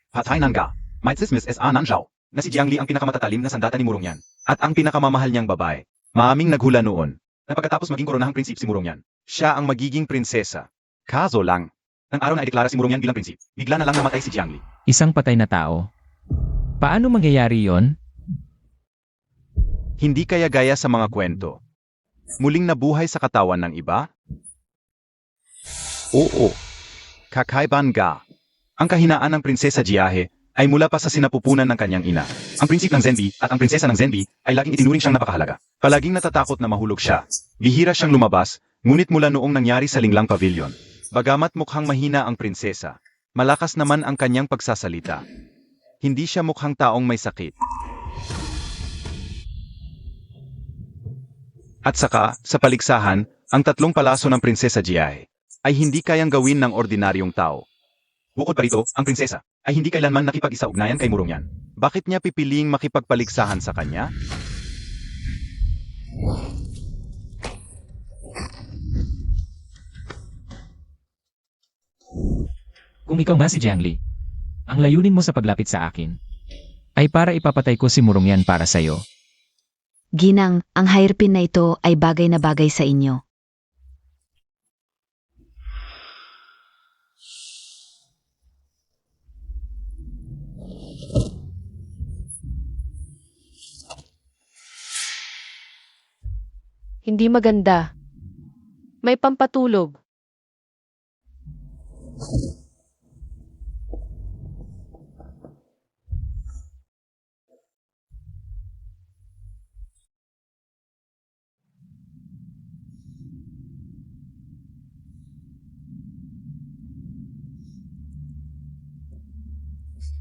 patay nang ga, may tsismis S.A. Nanzhao, na si Jiangli ang pinakamatatalim na sandata ni Murong Yan, at ang pinakamamahal niyang babae. Maaming naghula noon, na pagkatapos maging koronahang prinsip si Murong Yan, siya ang magiging prinsesa. Kaso lang, nang araw na ideklara si Murong Yan bilang prinsip, bigla na lang namatay si Jiangli. Isang patay na tao. Paano mangyayari yon? Hindi kaya gaya sa mga kwento. Muling nabuhay sa katawan ng iba? Oo. Kakaiban ga. Ang kahinaan ng Prinsesa Jiahe ay mula pa sa sinapupunan ng kanyang ina. Ang prinsip ng Zenbi at ang prinsesa ng Zenbi ay laging itinuring siyang napakahalaga. Palaging natatakot na mahulog siya. Bihira siyang lumabas, ngunit mula noong nangyari sa Linglang Pavilion. Bagamat mukhang mahina ang prinsesa, malakas naman ang kanyang pagsasalita. Hindi siya mukhang taong may sakit. At saka, sa paligsahan, ang tatlong palaso ng Prinsesa Jiae ay hindi kayang gawin ng ordinaryong tao. Bukod pa rito, ang prinsesa ay hindi kailanman nakipag-isa-ugnayan kay Murong Yan. Bakit niya pipiliing makipagpaligsahan sa kanya? Kung ikaw nga si Jiangli, ang layunin mo sa paglapit sa akin ay para ipapatay ko si Murong Yan para sa'yo. Ginang, ang hairpin na ito ay bagay na bagay sa inyo. Hindi maganda. May pampatulog.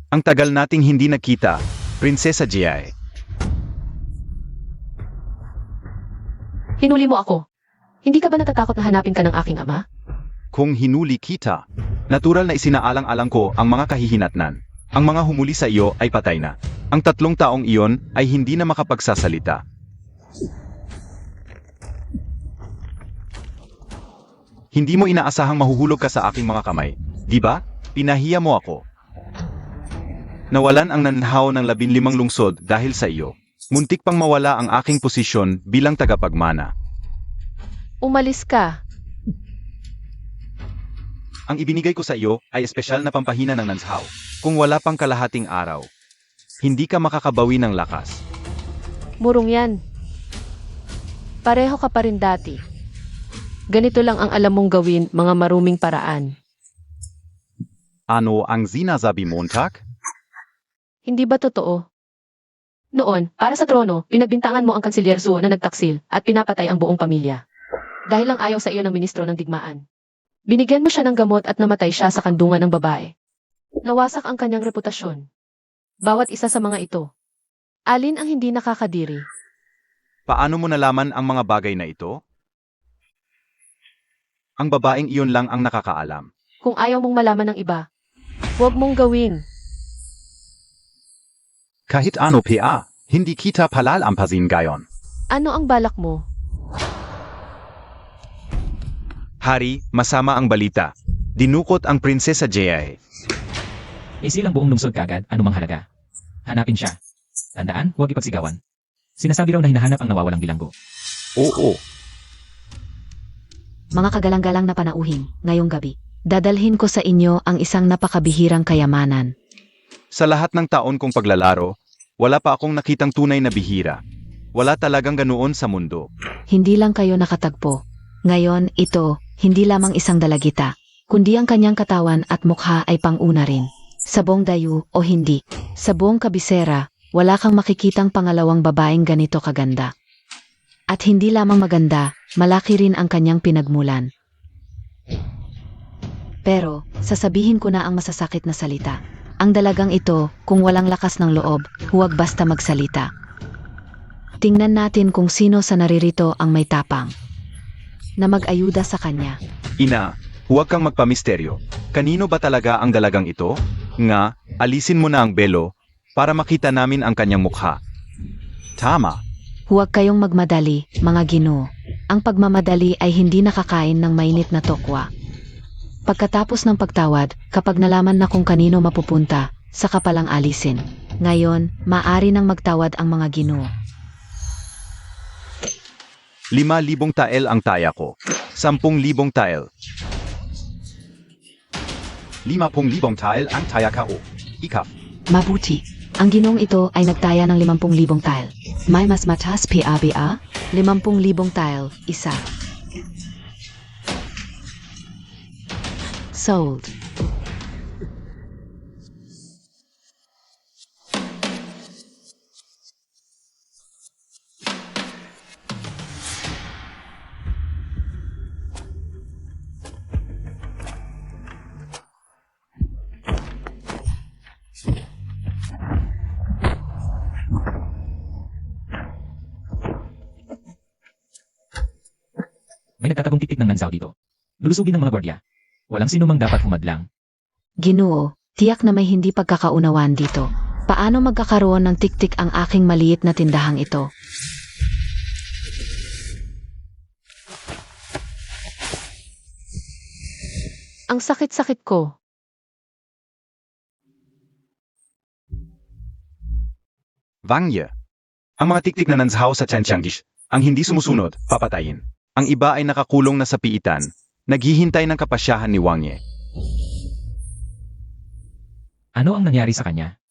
Ang tagal nating hindi nakita, Prinsesa Jiae. Hinuli mo ako. Hindi ka ba natatakot na hanapin ka ng aking ama? Kung hinuli kita, natural na isinaalang-alang ko ang mga kahihinatnan. Ang mga humuli sa iyo ay patay na. Ang tatlong taong iyon ay hindi na makapagsasalita. Hindi mo inaasahang mahuhulog ka sa aking mga kamay, di ba? Pinahiya mo ako. Nawalan ang Nanzhao ng 15 lungsod dahil sa iyo. Muntik pang mawala ang aking posisyon bilang tagapagmana. Umalis ka. Ang ibinigay ko sa iyo ay espesyal na pampahina ng Nanzhao. Kung wala pang kalahating araw, hindi ka makakabawi ng lakas. Murong Yan. Pareho ka pa rin dati. Ganito lang ang alam mong gawin, mga maruming paraan. Ano ang sinasabi mo, Tak? Hindi ba totoo? Noon, para sa trono, pinagbintangan mo ang kansilyer Suo na nagtaksil at pinapatay ang buong pamilya. Dahil lang ayaw sa iyo ng ministro ng digmaan. Binigyan mo siya ng gamot at namatay siya sa kandungan ng babae. Nawasak ang kanyang reputasyon. Bawat isa sa mga ito. Alin ang hindi nakakadiri? Paano mo nalaman ang mga bagay na ito? Ang babaeng iyon lang ang nakakaalam. Kung ayaw mong malaman ng iba, huwag mong gawin. Kahit ano pa, hindi kita palalampasin gayon. Ano ang balak mo? Hari, masama ang balita. Dinukot ang Prinsesa Jiae. Isilang buong lungsod kagad, anumang halaga. Hanapin siya. Tandaan, huwag ipagsigawan. Sinasabi raw na hinahanap ang nawawalang bilanggo. Oo. mga kagalang-galang na panauhin, ngayong gabi. Dadalhin ko sa inyo ang isang napakabihirang kayamanan. Sa lahat ng taon kong paglalaro, wala pa akong nakitang tunay na bihira. Wala talagang ganoon sa mundo. Hindi lang kayo nakatagpo. Ngayon, ito, hindi lamang isang dalagita, kundi ang kanyang katawan at mukha ay panguna rin. Sa buong dayu o hindi, sa buong kabisera, wala kang makikitang pangalawang babaeng ganito kaganda. At hindi lamang maganda, malaki rin ang kanyang pinagmulan. Pero, sasabihin ko na ang masasakit na salita. Ang dalagang ito, kung walang lakas ng loob, huwag basta magsalita. Tingnan natin kung sino sa naririto ang may tapang na mag-ayuda sa kanya. Ina, huwag kang magpamisteryo. Kanino ba talaga ang dalagang ito? Nga, alisin mo na ang belo para makita namin ang kanyang mukha. Tama. Huwag kayong magmadali, mga ginoo. Ang pagmamadali ay hindi nakakain ng mainit na tokwa. Pagkatapos ng pagtawad, kapag nalaman na kung kanino mapupunta, saka palang alisin. Ngayon, maaari nang magtawad ang mga ginoo. 5,000 tael ang taya ko. 10,000 tael. 50,000 tael ang taya ka o. Ikaf. Mabuti. Ang ginong ito ay nagtaya ng 50,000 tile. May mas matas PABA? 50,000 tile, isa. Sold. May nagtatagong titik ng nansaw dito. Lulusugin ng mga gwardiya. Walang sino mang dapat humadlang. Ginoo, tiyak na may hindi pagkakaunawaan dito. Paano magkakaroon ng tiktik ang aking maliit na tindahang ito? Ang sakit-sakit ko. Vangye. Ang mga tiktik na nanshaw sa Tianqiangdish, ang hindi sumusunod, papatayin. Ang iba ay nakakulong na sa piitan, naghihintay ng kapasyahan ni Wang Ye. Ano ang nangyari sa kanya?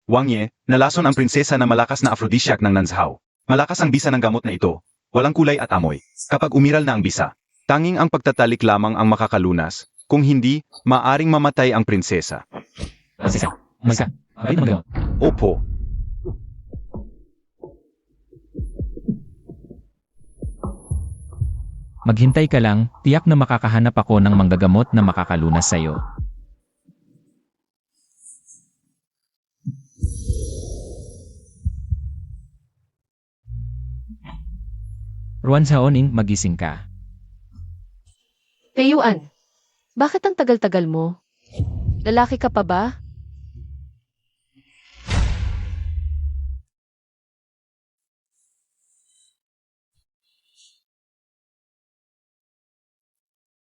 Wang Ye, nalason ang prinsesa na malakas na aphrodisiac ng nanshaw. Malakas ang bisa ng gamot na ito. Walang kulay at amoy. Kapag umiral na ang bisa, tanging ang pagtatalik lamang ang makakalunas. Kung hindi, maaring mamatay ang prinsesa. Prinsesa, umalis ka. Mabait naman gamot. Opo. Maghintay ka lang, tiyak na makakahanap ako ng manggagamot na makakalunas sa'yo. Ruan Saoning, magising ka. Peyuan, bakit ang tagal-tagal mo? Lalaki ka pa ba?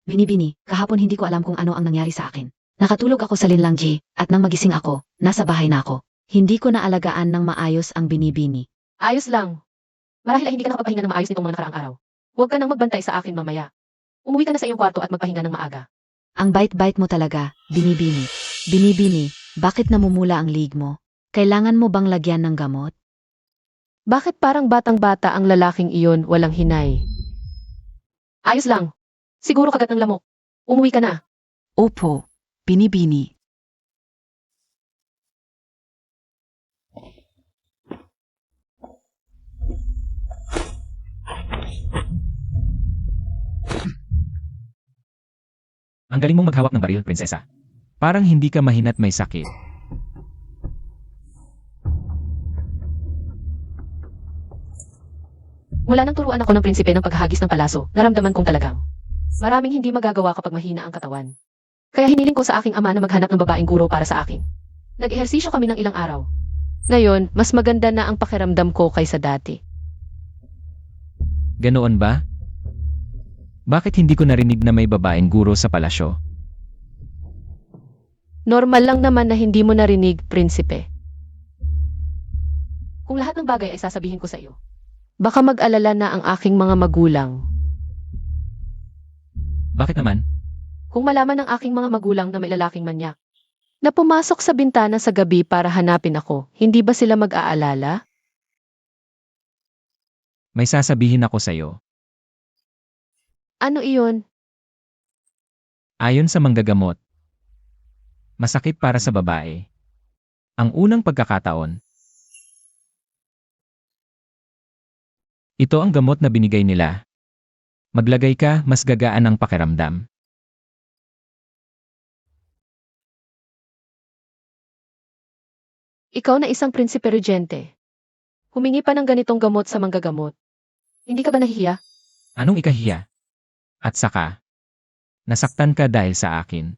Binibini, kahapon hindi ko alam kung ano ang nangyari sa akin. Nakatulog ako sa linlangji, at nang magising ako, nasa bahay na ako. Hindi ko naalagaan ng maayos ang binibini. Ayos lang. Marahil ay hindi ka nakapagpahinga ng maayos nitong mga nakaraang araw. Huwag ka nang magbantay sa akin mamaya. Umuwi ka na sa iyong kwarto at magpahinga ng maaga. Ang bait-bait mo talaga, binibini. Binibini, bakit namumula ang liig mo? Kailangan mo bang lagyan ng gamot? Bakit parang batang-bata ang lalaking iyon walang hinay? Ayos lang. Siguro kagat ng lamok. Umuwi ka na. Opo. Binibini. Ang galing mong maghawak ng baril, prinsesa. Parang hindi ka mahina't may sakit. Mula nang turuan ako ng prinsipe ng paghahagis ng palaso, naramdaman kong talagang maraming hindi magagawa kapag mahina ang katawan. Kaya hiniling ko sa aking ama na maghanap ng babaeng guro para sa akin. Nag-ehersisyo kami ng ilang araw. Ngayon, mas maganda na ang pakiramdam ko kaysa dati. Ganoon ba? Bakit hindi ko narinig na may babaeng guro sa palasyo? Normal lang naman na hindi mo narinig, prinsipe. Kung lahat ng bagay ay sasabihin ko sa iyo, baka mag-alala na ang aking mga magulang. Bakit naman? Kung malaman ng aking mga magulang na may lalaking manyak na pumasok sa bintana sa gabi para hanapin ako, hindi ba sila mag-aalala? May sasabihin ako sa'yo. Ano iyon? Ayon sa manggagamot, masakit para sa babae. Ang unang pagkakataon. Ito ang gamot na binigay nila. Maglagay ka, mas gagaan ang pakiramdam. Ikaw na isang prinsipe regente. Humingi pa ng ganitong gamot sa manggagamot. Hindi ka ba nahihiya? Anong ikahiya? At saka, nasaktan ka dahil sa akin.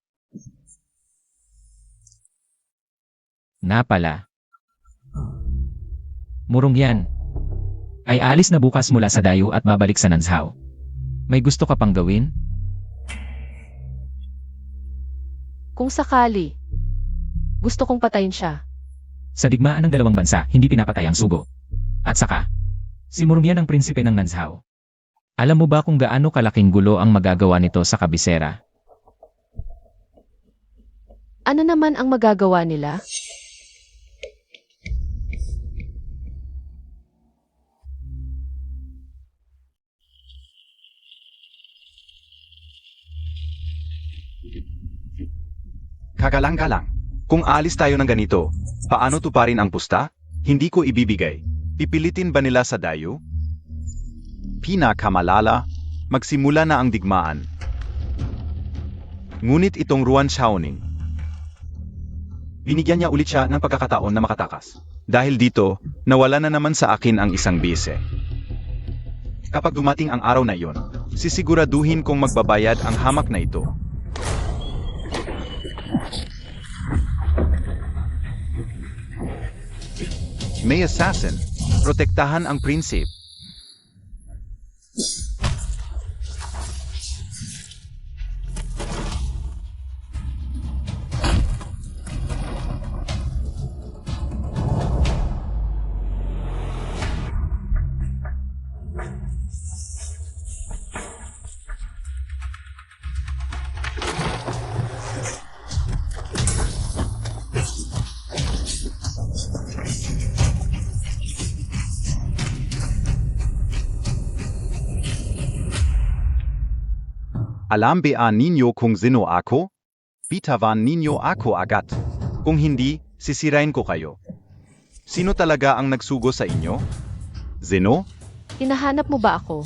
Na pala. Murong yan. Ay alis na bukas mula sa dayo at babalik sa Nanshaw. May gusto ka pang gawin? Kung sakali, gusto kong patayin siya. Sa digmaan ng dalawang bansa, hindi pinapatay ang sugo. At saka, si Murong yan ang prinsipe ng Nanshaw. Alam mo ba kung gaano kalaking gulo ang magagawa nito sa kabisera? Ano naman ang magagawa nila? Kagalang-galang. Kung alis tayo ng ganito, paano tuparin ang pusta? Hindi ko ibibigay. Pipilitin ba nila sa dayo? Pinakamalala, magsimula na ang digmaan. Ngunit itong Ruan Shaoning, binigyan niya ulit siya ng pagkakataon na makatakas. Dahil dito, nawala na naman sa akin ang isang bise. Kapag dumating ang araw na iyon, sisiguraduhin kong magbabayad ang hamak na ito. May assassin, protektahan ang prinsip. Alam ba ninyo kung sino ako? Bitawan ninyo ako agad. Kung hindi, sisirain ko kayo. Sino talaga ang nagsugo sa inyo? Zeno? Hinahanap mo ba ako?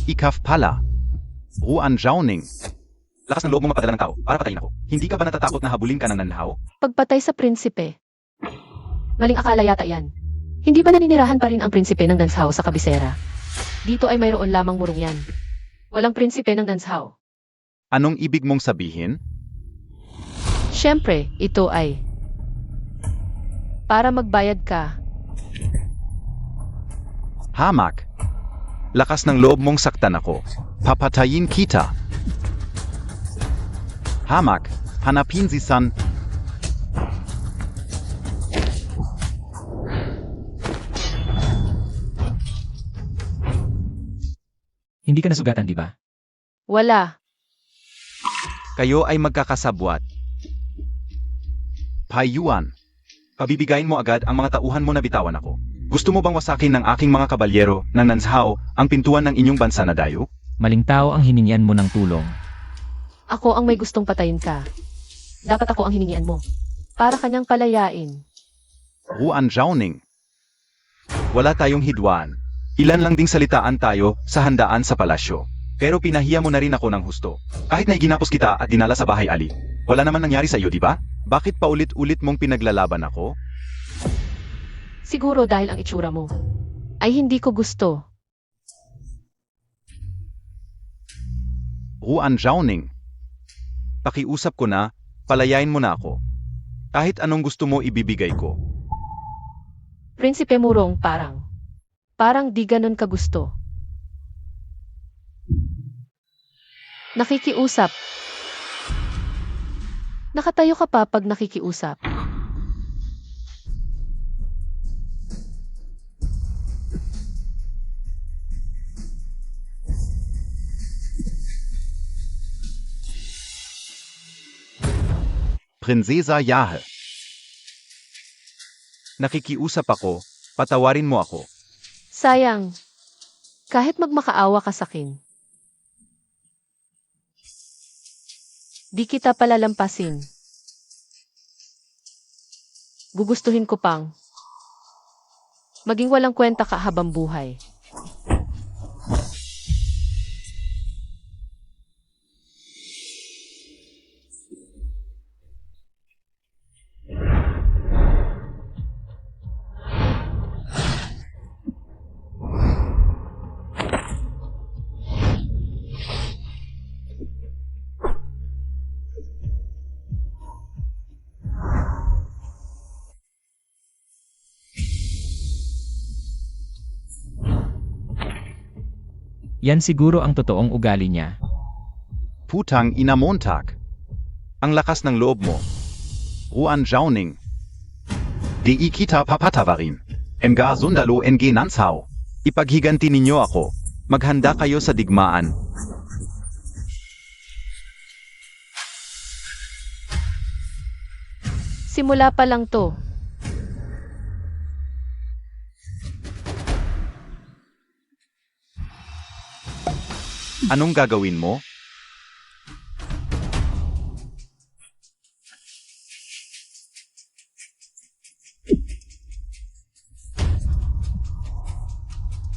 Ikaf pala. Ruan Zhao-ning. Lakas ng loob mo mapadala ng tao para patayin ako. Hindi ka ba natatakot na habulin ka ng Nanhaw? Pagpatay sa prinsipe. Maling akala yata yan. Hindi ba naninirahan pa rin ang prinsipe ng Nanshaw sa kabisera? Dito ay mayroon lamang Murong yan. Walang prinsipe ng Nanshaw. Anong ibig mong sabihin? Siyempre, ito ay para magbayad ka. Hamak. Lakas ng loob mong saktan ako. Papatayin kita. Hamak, hanapin si San. Hindi ka nasugatan, di ba? Wala. Kayo ay magkakasabwat. Payuan. Pabibigayin mo agad ang mga tauhan mo na bitawan ako. Gusto mo bang wasakin ng aking mga kabalyero ng Nanshaw ang pintuan ng inyong bansa na dayo? Maling tao ang hiningian mo ng tulong. Ako ang may gustong patayin ka. Dapat ako ang hiningian mo. Para kanyang palayain. Ruan Zhao-ning. Wala tayong hidwaan. Ilan lang ding salitaan tayo sa handaan sa palasyo. Pero pinahiya mo na rin ako ng husto. Kahit na iginapos kita at dinala sa bahay Ali. Wala naman nangyari sa iyo, di ba? Bakit paulit-ulit mong pinaglalaban ako? Siguro dahil ang itsura mo ay hindi ko gusto. Ruan Zhao-ning. Pakiusap ko na, palayain mo na ako. Kahit anong gusto mo ibibigay ko. Prinsipe Murong, Parang di ganon kagusto. Nakikiusap. Nakatayo ka pa pag nakikiusap. Prinsesa Yahe. Nakikiusap ako, patawarin mo ako. Sayang. Kahit magmakaawa ka sakin. Di kita palalampasin. Gugustuhin ko pang. Maging walang kwenta ka habang buhay. Yan siguro ang totoong ugali niya. Putang ina Montag. Ang lakas ng loob mo. Ruan Jauning. Di kita papatawarin. Mga sundalo ng Nanshao. Ipaghiganti ninyo ako. Maghanda kayo sa digmaan. Simula pa lang to. Anong gagawin mo?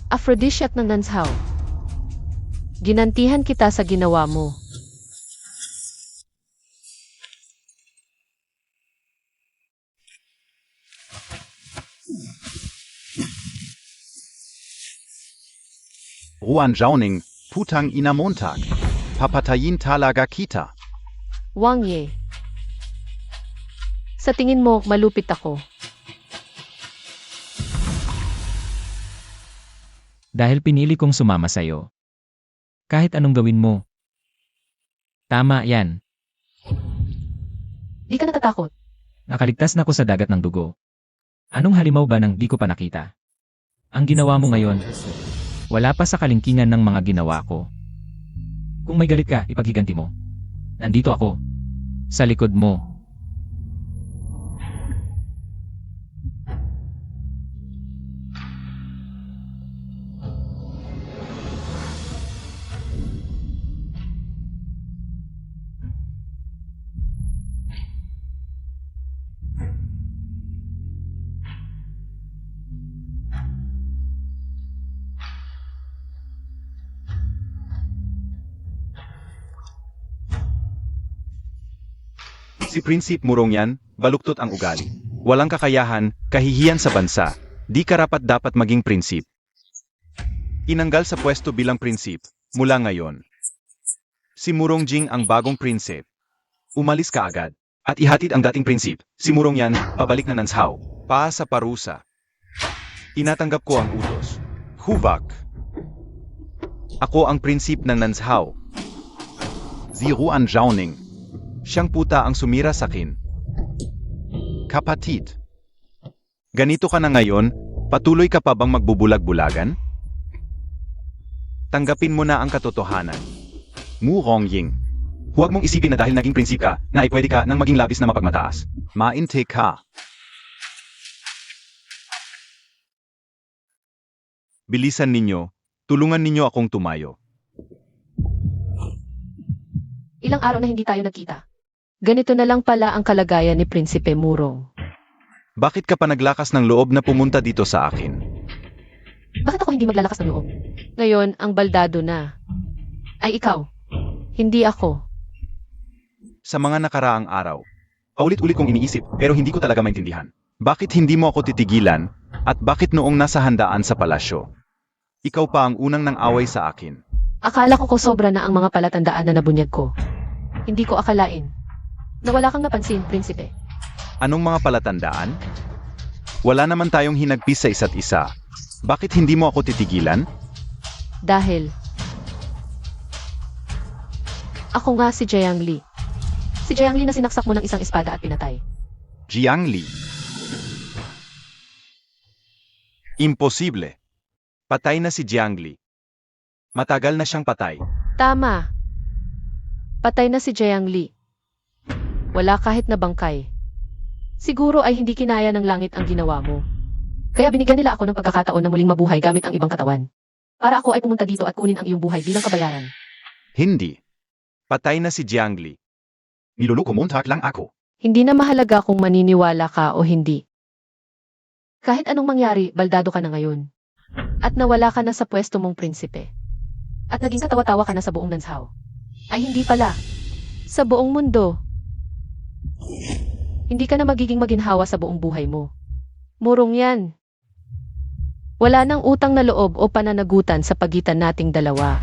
Aphrodisiac ng Nanshao. Ginantihan kita sa ginawa mo. Ruan Jauning. Putang ina Montag. Papatayin talaga kita. Wang Ye. Sa tingin mo, malupit ako. Dahil pinili kong sumama sa'yo. Kahit anong gawin mo. Tama yan. Di ka natatakot. Nakaligtas na ako sa dagat ng dugo. Anong halimaw ba nang di ko pa nakita? Ang ginawa mo ngayon, wala pa sa kalingkingan ng mga ginawa ko. Kung may galit ka, ipaghiganti mo. Nandito ako. Sa likod mo. Si Prinsip Murong yan, baluktot ang ugali. Walang kakayahan, kahihiyan sa bansa. Di karapat dapat maging prinsip. Inanggal sa pwesto bilang prinsip, mula ngayon. Si Murong Jing ang bagong prinsip. Umalis ka agad. At ihatid ang dating prinsip, si Murong yan, pabalik na Nanshao. Pa sa parusa. Inatanggap ko ang utos. Hubak. Ako ang prinsip ng Nanshao. Si Ruan Jauning. Siyang puta ang sumira sa akin. Kapatid. Ganito ka na ngayon, patuloy ka pa bang magbubulag-bulagan? Tanggapin mo na ang katotohanan. Murong Ying. Huwag mong isipin na dahil naging prinsip ka, na ay pwede ka nang maging labis na mapagmataas. Mainte ka. Bilisan ninyo, tulungan ninyo akong tumayo. Ilang araw na hindi tayo nagkita. Ganito na lang pala ang kalagayan ni Prinsipe Murong. Bakit ka pa naglakas ng loob na pumunta dito sa akin? Bakit ako hindi maglalakas ng loob? Ngayon, ang baldado na. Ay ikaw. Hindi ako. Sa mga nakaraang araw, paulit-ulit kong iniisip pero hindi ko talaga maintindihan. Bakit hindi mo ako titigilan at bakit noong nasa handaan sa palasyo? Ikaw pa ang unang nang away sa akin. Akala ko sobra na ang mga palatandaan na nabunyag ko. Hindi ko akalain na wala kang napansin, Prinsipe. Anong mga palatandaan? Wala naman tayong hinagpis sa isa't isa. Bakit hindi mo ako titigilan? Dahil ako nga si Jiang Li. Si Jiang Li na sinaksak mo ng isang espada at pinatay. Jiang Li. Imposible. Patay na si Jiang Li. Matagal na siyang patay. Tama. Patay na si Jiang Li. Wala kahit na bangkay. Siguro ay hindi kinaya ng langit ang ginawa mo. Kaya binigyan nila ako ng pagkakataon na muling mabuhay gamit ang ibang katawan. Para ako ay pumunta dito at kunin ang iyong buhay bilang kabayaran. Hindi. Patay na si Jiang Li. Niluluko mo lang ako. Hindi na mahalaga kung maniniwala ka o hindi. Kahit anong mangyari, baldado ka na ngayon. At nawala ka na sa pwesto mong prinsipe. At naging katawa-tawa ka na sa buong Nanshaw. Ay hindi pala. Sa buong mundo. Hindi ka na magiging maginhawa sa buong buhay mo. Murong yan. Wala nang utang na loob o pananagutan sa pagitan nating dalawa.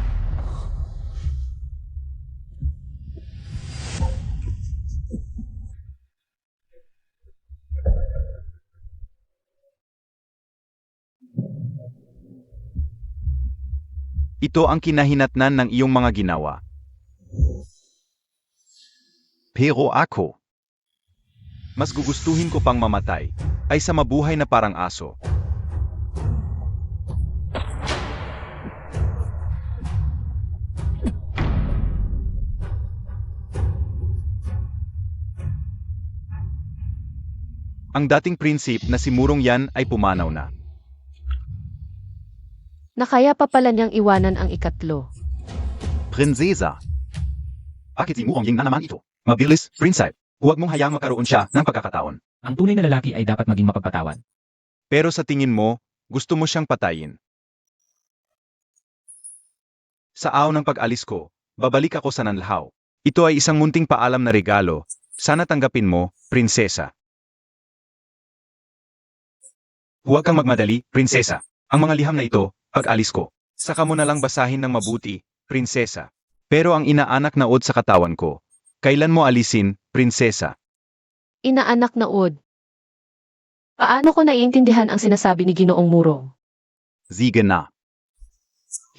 Ito ang kinahinatnan ng iyong mga ginawa. Pero ako, mas gugustuhin ko pang mamatay, ay sa mabuhay na parang aso. Ang dating prinsip na si Murong Yan ay pumanaw na. Nakaya pa pala niyang iwanan ang ikatlo. Prinsesa. Bakit si Murong Yan na naman ito? Mabilis, prinsip. Huwag mong hayaang magkaroon siya ng pagkakataon. Ang tunay na lalaki ay dapat maging mapagpatawad. Pero sa tingin mo, gusto mo siyang patayin. Sa araw ng pag-alis ko, babalik ako sa Nanlhaw. Ito ay isang munting paalam na regalo. Sana tanggapin mo, prinsesa. Huwag kang magmadali, prinsesa. Ang mga liham na ito, pag-alis ko. Saka mo na lang basahin ng mabuti, prinsesa. Pero ang inaanak na od sa katawan ko, kailan mo alisin, prinsesa? Inaanak na od. Paano ko naiintindihan ang sinasabi ni Ginoong Murong? Sige na.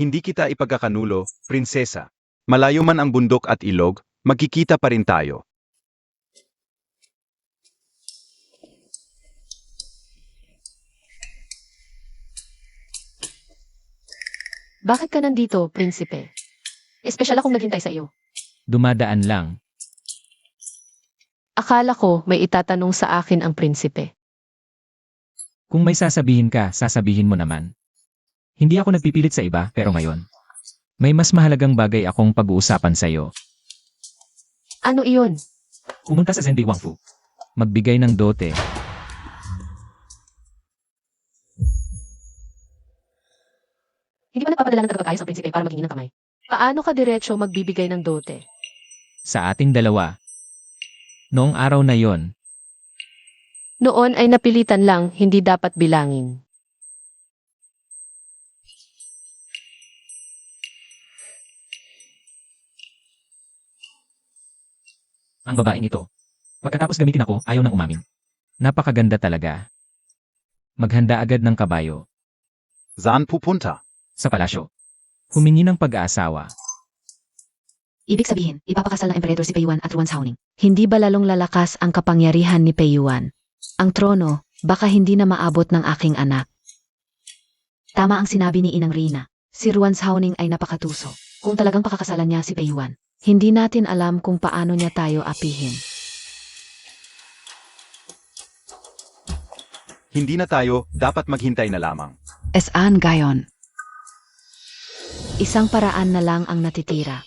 Hindi kita ipagkakanulo, prinsesa. Malayo man ang bundok at ilog, magkikita pa rin tayo. Bakit ka nandito, prinsipe? Espesyal akong naghintay sa iyo. Dumadaan lang. Akala ko may itatanong sa akin ang prinsipe. Kung may sasabihin ka, sasabihin mo naman. Hindi ako nagpipilit sa iba, pero ngayon, may mas mahalagang bagay akong pag-uusapan sa iyo. Ano iyon? Pumunta sa Zendi Wangfu. Magbigay ng dote. Hindi ba nagpapadala ng tagapagayos ang prinsipe para maghingi ng kamay? Paano ka diretso magbibigay ng dote? Sa ating dalawa. Noong araw na yon, Noon ay napilitan lang, hindi dapat bilangin. ang babaeng ito. Pagkatapos gamitin ako, ayaw nang umamin. Napakaganda talaga. Maghanda agad ng kabayo. Saan pupunta? Sa palasyo. Humingi ng pag-aasawa. Ibig sabihin, ipapakasal ng emperador si Peiyuan at Ruan Shaoning. Hindi ba lalong lalakas ang kapangyarihan ni Peiyuan? Ang trono, baka hindi na maabot ng aking anak. Tama ang sinabi ni Inang Rina. Si Ruan Shaoning ay napakatuso. Kung talagang pakakasalan niya si Peiyuan, hindi natin alam kung paano niya tayo apihin. Hindi na tayo, dapat maghintay na lamang. Saan gayon? Isang paraan na lang ang natitira.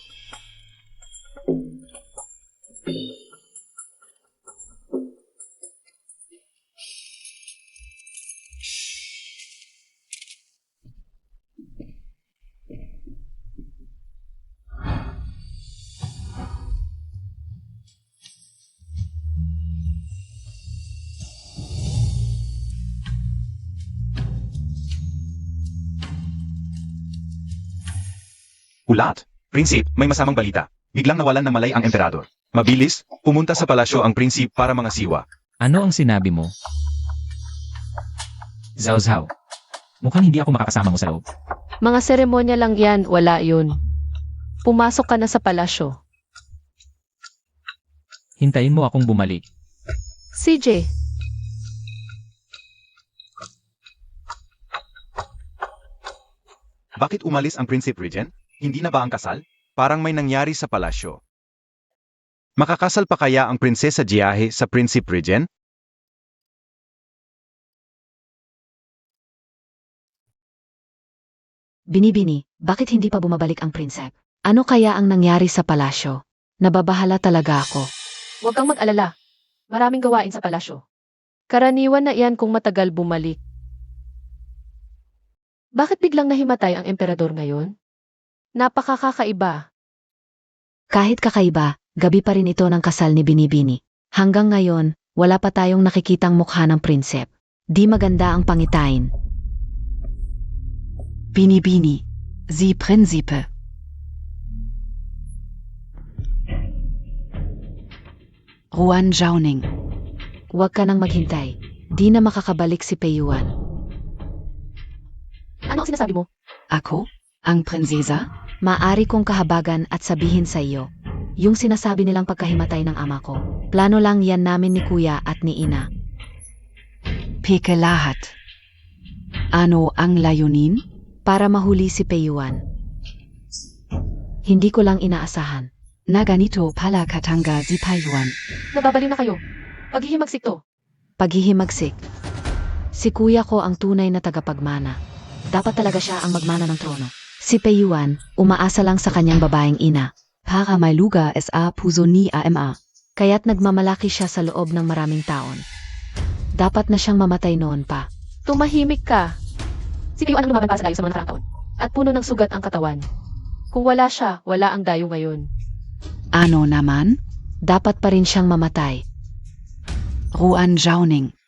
Ulat. Prinsip, may masamang balita. Biglang nawalan ng malay ang emperador. Mabilis, pumunta sa palasyo ang prinsip para mga siwa. Ano ang sinabi mo? Zhao Zhao. Mukhang hindi ako makakasama mo sa loob. Mga seremonya lang yan, wala yun. Pumasok ka na sa palasyo. Hintayin mo akong bumalik. CJ, Bakit umalis ang Prinsipe Regent? Hindi na ba ang kasal? Parang may nangyari sa palasyo. Makakasal pa kaya ang Prinsesa Jiahe sa Prinsipe Regent? Binibini, bakit hindi pa bumabalik ang prinsep? Ano kaya ang nangyari sa palasyo? Nababahala talaga ako. huwag kang mag-alala. Maraming gawain sa palasyo. Karaniwan na iyan kung matagal bumalik. Bakit biglang nahimatay ang emperador ngayon? Napakakakaiba. Kahit kakaiba, gabi pa rin ito ng kasal ni Binibini. Hanggang ngayon, wala pa tayong nakikitang mukha ng prinsep. Di maganda ang pangitain. Binibini. Sie Prinzipe. Ruan Zhauning. Huwag ka nang maghintay. Di na makakabalik si Peyuan. Ano ang sinasabi mo? Ako? Ang prinsesa? Maari kong kahabagan at sabihin sa iyo. Yung sinasabi nilang pagkahimatay ng ama ko. Plano lang yan namin ni kuya at ni ina. Peke lahat. Ano ang layunin? Para mahuli si Peyuan. Hindi ko lang inaasahan. Na ganito pala katanga si Payuan. Nababaliw na kayo. Paghihimagsik to. Paghihimagsik. Si kuya ko ang tunay na tagapagmana. Dapat talaga siya ang magmana ng trono. Si Peyuan, umaasa lang sa kanyang babaeng ina. Para may lugar sa puso ni ama. Kaya't nagmamalaki siya sa loob ng maraming taon. Dapat na siyang mamatay noon pa. Tumahimik ka. Si Pio ang lumaban para sa dayo sa mga nakarang taon. At puno ng sugat ang katawan. Kung wala siya, wala ang dayo ngayon. Ano naman? Dapat pa rin siyang mamatay. Ruan Zhauning.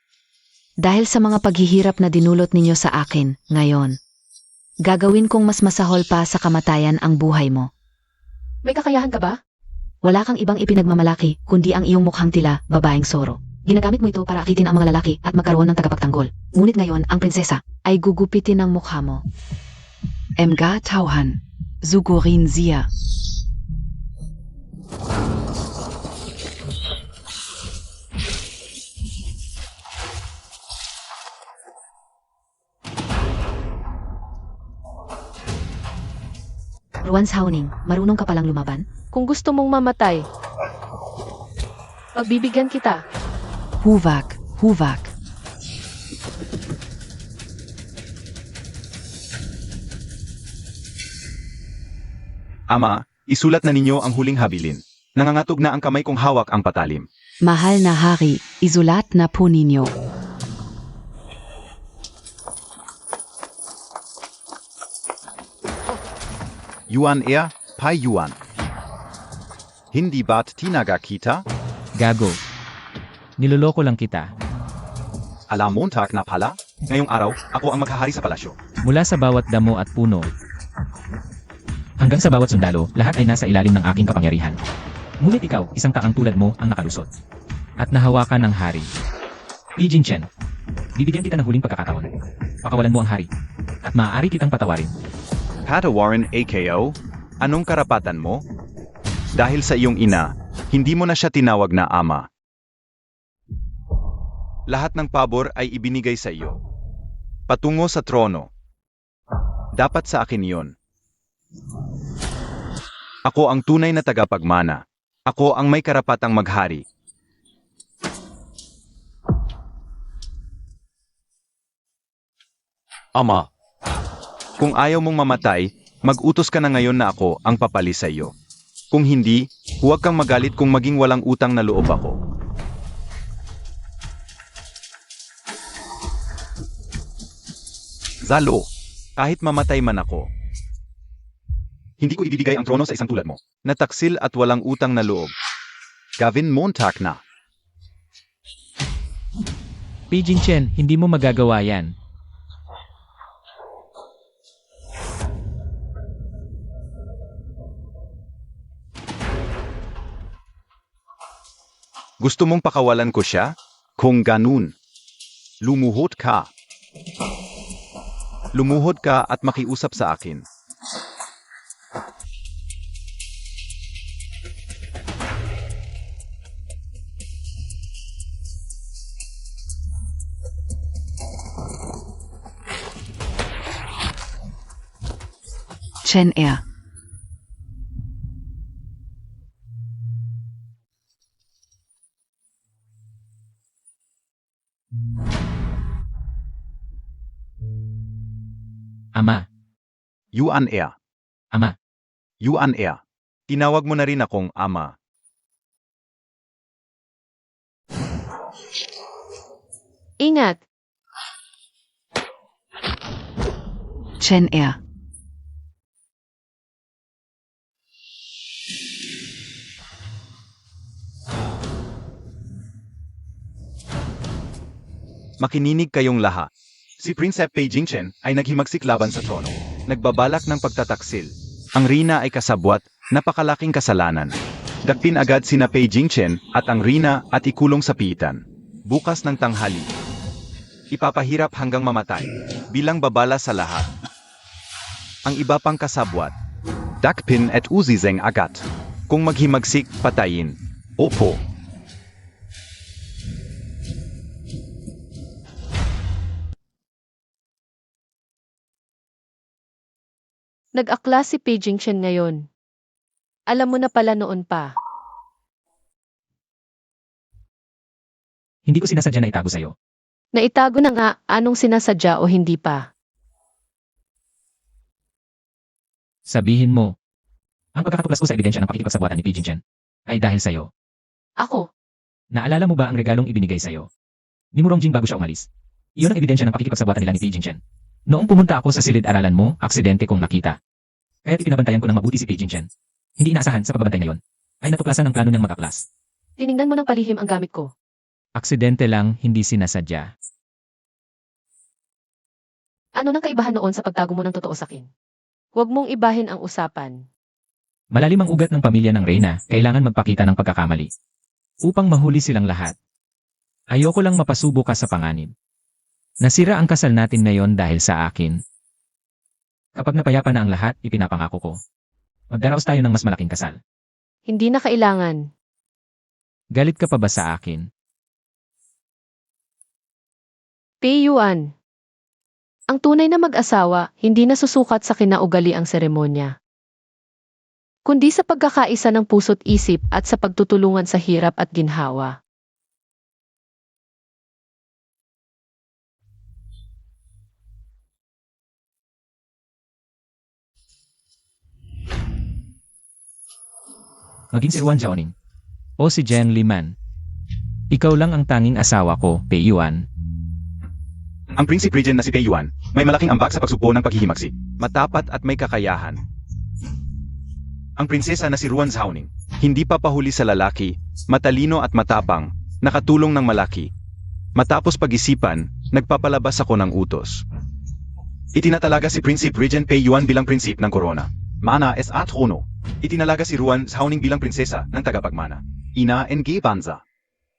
Dahil sa mga paghihirap na dinulot ninyo sa akin, ngayon. Gagawin kong mas masahol pa sa kamatayan ang buhay mo. May kakayahan ka ba? Wala kang ibang ipinagmamalaki, kundi ang iyong mukhang tila, babaeng soro. Ginagamit mo ito para akitin ang mga lalaki at magkaroon ng tagapagtanggol. Ngunit ngayon, ang prinsesa ay gugupitin ang mukha mo. Emga Tauhan. Sugurin Sia. Ruan Zhauning, marunong ka palang lumaban? Kung gusto mong mamatay, pagbibigyan kita. Huvak. Huvak. Ama, isulat na ninyo ang huling habilin. Nangangatog na ang kamay kong hawak ang patalim. Mahal na hari, isulat na po ninyo. Yuan Pai Yuan. Hindi ba't tinaga kita? Gago. Niloloko lang kita. Alam Montag na pala? Ngayong araw, ako ang maghahari sa palasyo. Mula sa bawat damo at puno, hanggang sa bawat sundalo, lahat ay nasa ilalim ng aking kapangyarihan. Ngunit ikaw, isang taang tulad mo, ang nakalusot. At nahawakan ng hari. Li Jinchen, bibigyan kita ng huling pagkakataon. Pakawalan mo ang hari. At maaari kitang patawarin. Patawarin AKO? Anong karapatan mo? Dahil sa iyong ina, hindi mo na siya tinawag na ama. Lahat ng pabor ay ibinigay sa iyo. Patungo sa trono. Dapat sa akin yon. Ako ang tunay na tagapagmana. Ako ang may karapatang maghari. Ama, kung ayaw mong mamatay, mag-utos ka na ngayon na ako ang papali sa iyo. Kung hindi, huwag kang magalit kung maging walang utang na loob ako. Zalo, kahit mamatay man ako, hindi ko ibibigay ang trono sa isang tulad mo. Nataksil at walang utang na loob. Gavin Montag na. Pi Jinchen, hindi mo magagawa yan. Gusto mong pakawalan ko siya? Kung ganun, lumuhod ka. Lumuhod ka at makiusap sa akin. Chen er. Ama, Yuan Er. ama, Yuan Er. Tinawag mo na rin akong ama. Ingat! Chen er. Makininig kayong lahat. Si Prince Pei Jingchen ay naghimagsik laban sa trono. Nagbabalak ng pagtataksil. Ang Rina ay kasabwat, napakalaking kasalanan. Dakpin agad sina Pei Jingchen at ang Rina at ikulong sa piitan. Bukas ng tanghali. Ipapahirap hanggang mamatay, bilang babala sa lahat. Ang iba pang kasabwat. Dakpin at Uzizeng agad. Kung maghimagsik, patayin. Opo. Nag-akla si Pei Jingchen ngayon. Alam mo na pala noon pa. hindi ko sinasadya na itago sa'yo. Naitago na nga anong sinasadya o hindi pa. Sabihin mo, ang pagkakatuklas ko sa ebidensya ng pakikipagsabuatan ni Pei Jingchen ay dahil sa'yo. Ako, Naalala mo ba ang regalong ibinigay sa'yo ni Murongjing bago siya umalis? Iyon ang ebidensya ng pakikipagsabuatan nila ni Pei Jingchen. Noong pumunta ako sa silid-aralan mo, aksidente kong nakita. Kaya't ipinabantayan ko ng mabuti si Pei Jingchen. Hindi inaasahan sa pagbabantay na yon ay natuklasan ng plano niyang mag-aklas. tiningnan mo ng palihim ang gamit ko. Aksidente lang, hindi sinasadya. Ano nang kaibahan noon sa pagtago mo ng totoo sa akin? Huwag mong ibahin ang usapan. Malalim ang ugat ng pamilya ng Reyna, kailangan magpakita ng pagkakamali. Upang mahuli silang lahat. Ayoko lang mapasubo ka sa panganib. Nasira ang kasal natin ngayon dahil sa akin. Kapag napayapa na ang lahat, ipinapangako ko. Magdaraos tayo ng mas malaking kasal. Hindi na kailangan. Galit ka pa ba sa akin? Pei Yuan. Ang tunay na mag-asawa, hindi nasusukat sa kinaugali ang seremonya, kundi sa pagkakaisa ng puso't isip at sa pagtutulungan sa hirap at ginhawa. Maging si Juan Jiaoning. O si Jen Liman. Ikaw lang ang tanging asawa ko, Pei Yuan. Ang Prince Regent na si Pei Yuan, may malaking ambag sa pagsupo ng paghihimagsik. Matapat at may kakayahan. Ang prinsesa na si Ruan Zhaoning, hindi papahuli sa lalaki, matalino at matapang, nakatulong ng malaki. Matapos pag-isipan, nagpapalabas ako ng utos. Itinatalaga si Prince Regent Pei Yuan bilang prinsip ng korona. Mana es at trono. Itinalaga si Ruan Zhaoning bilang prinsesa ng tagapagmana. Ina ng Banza.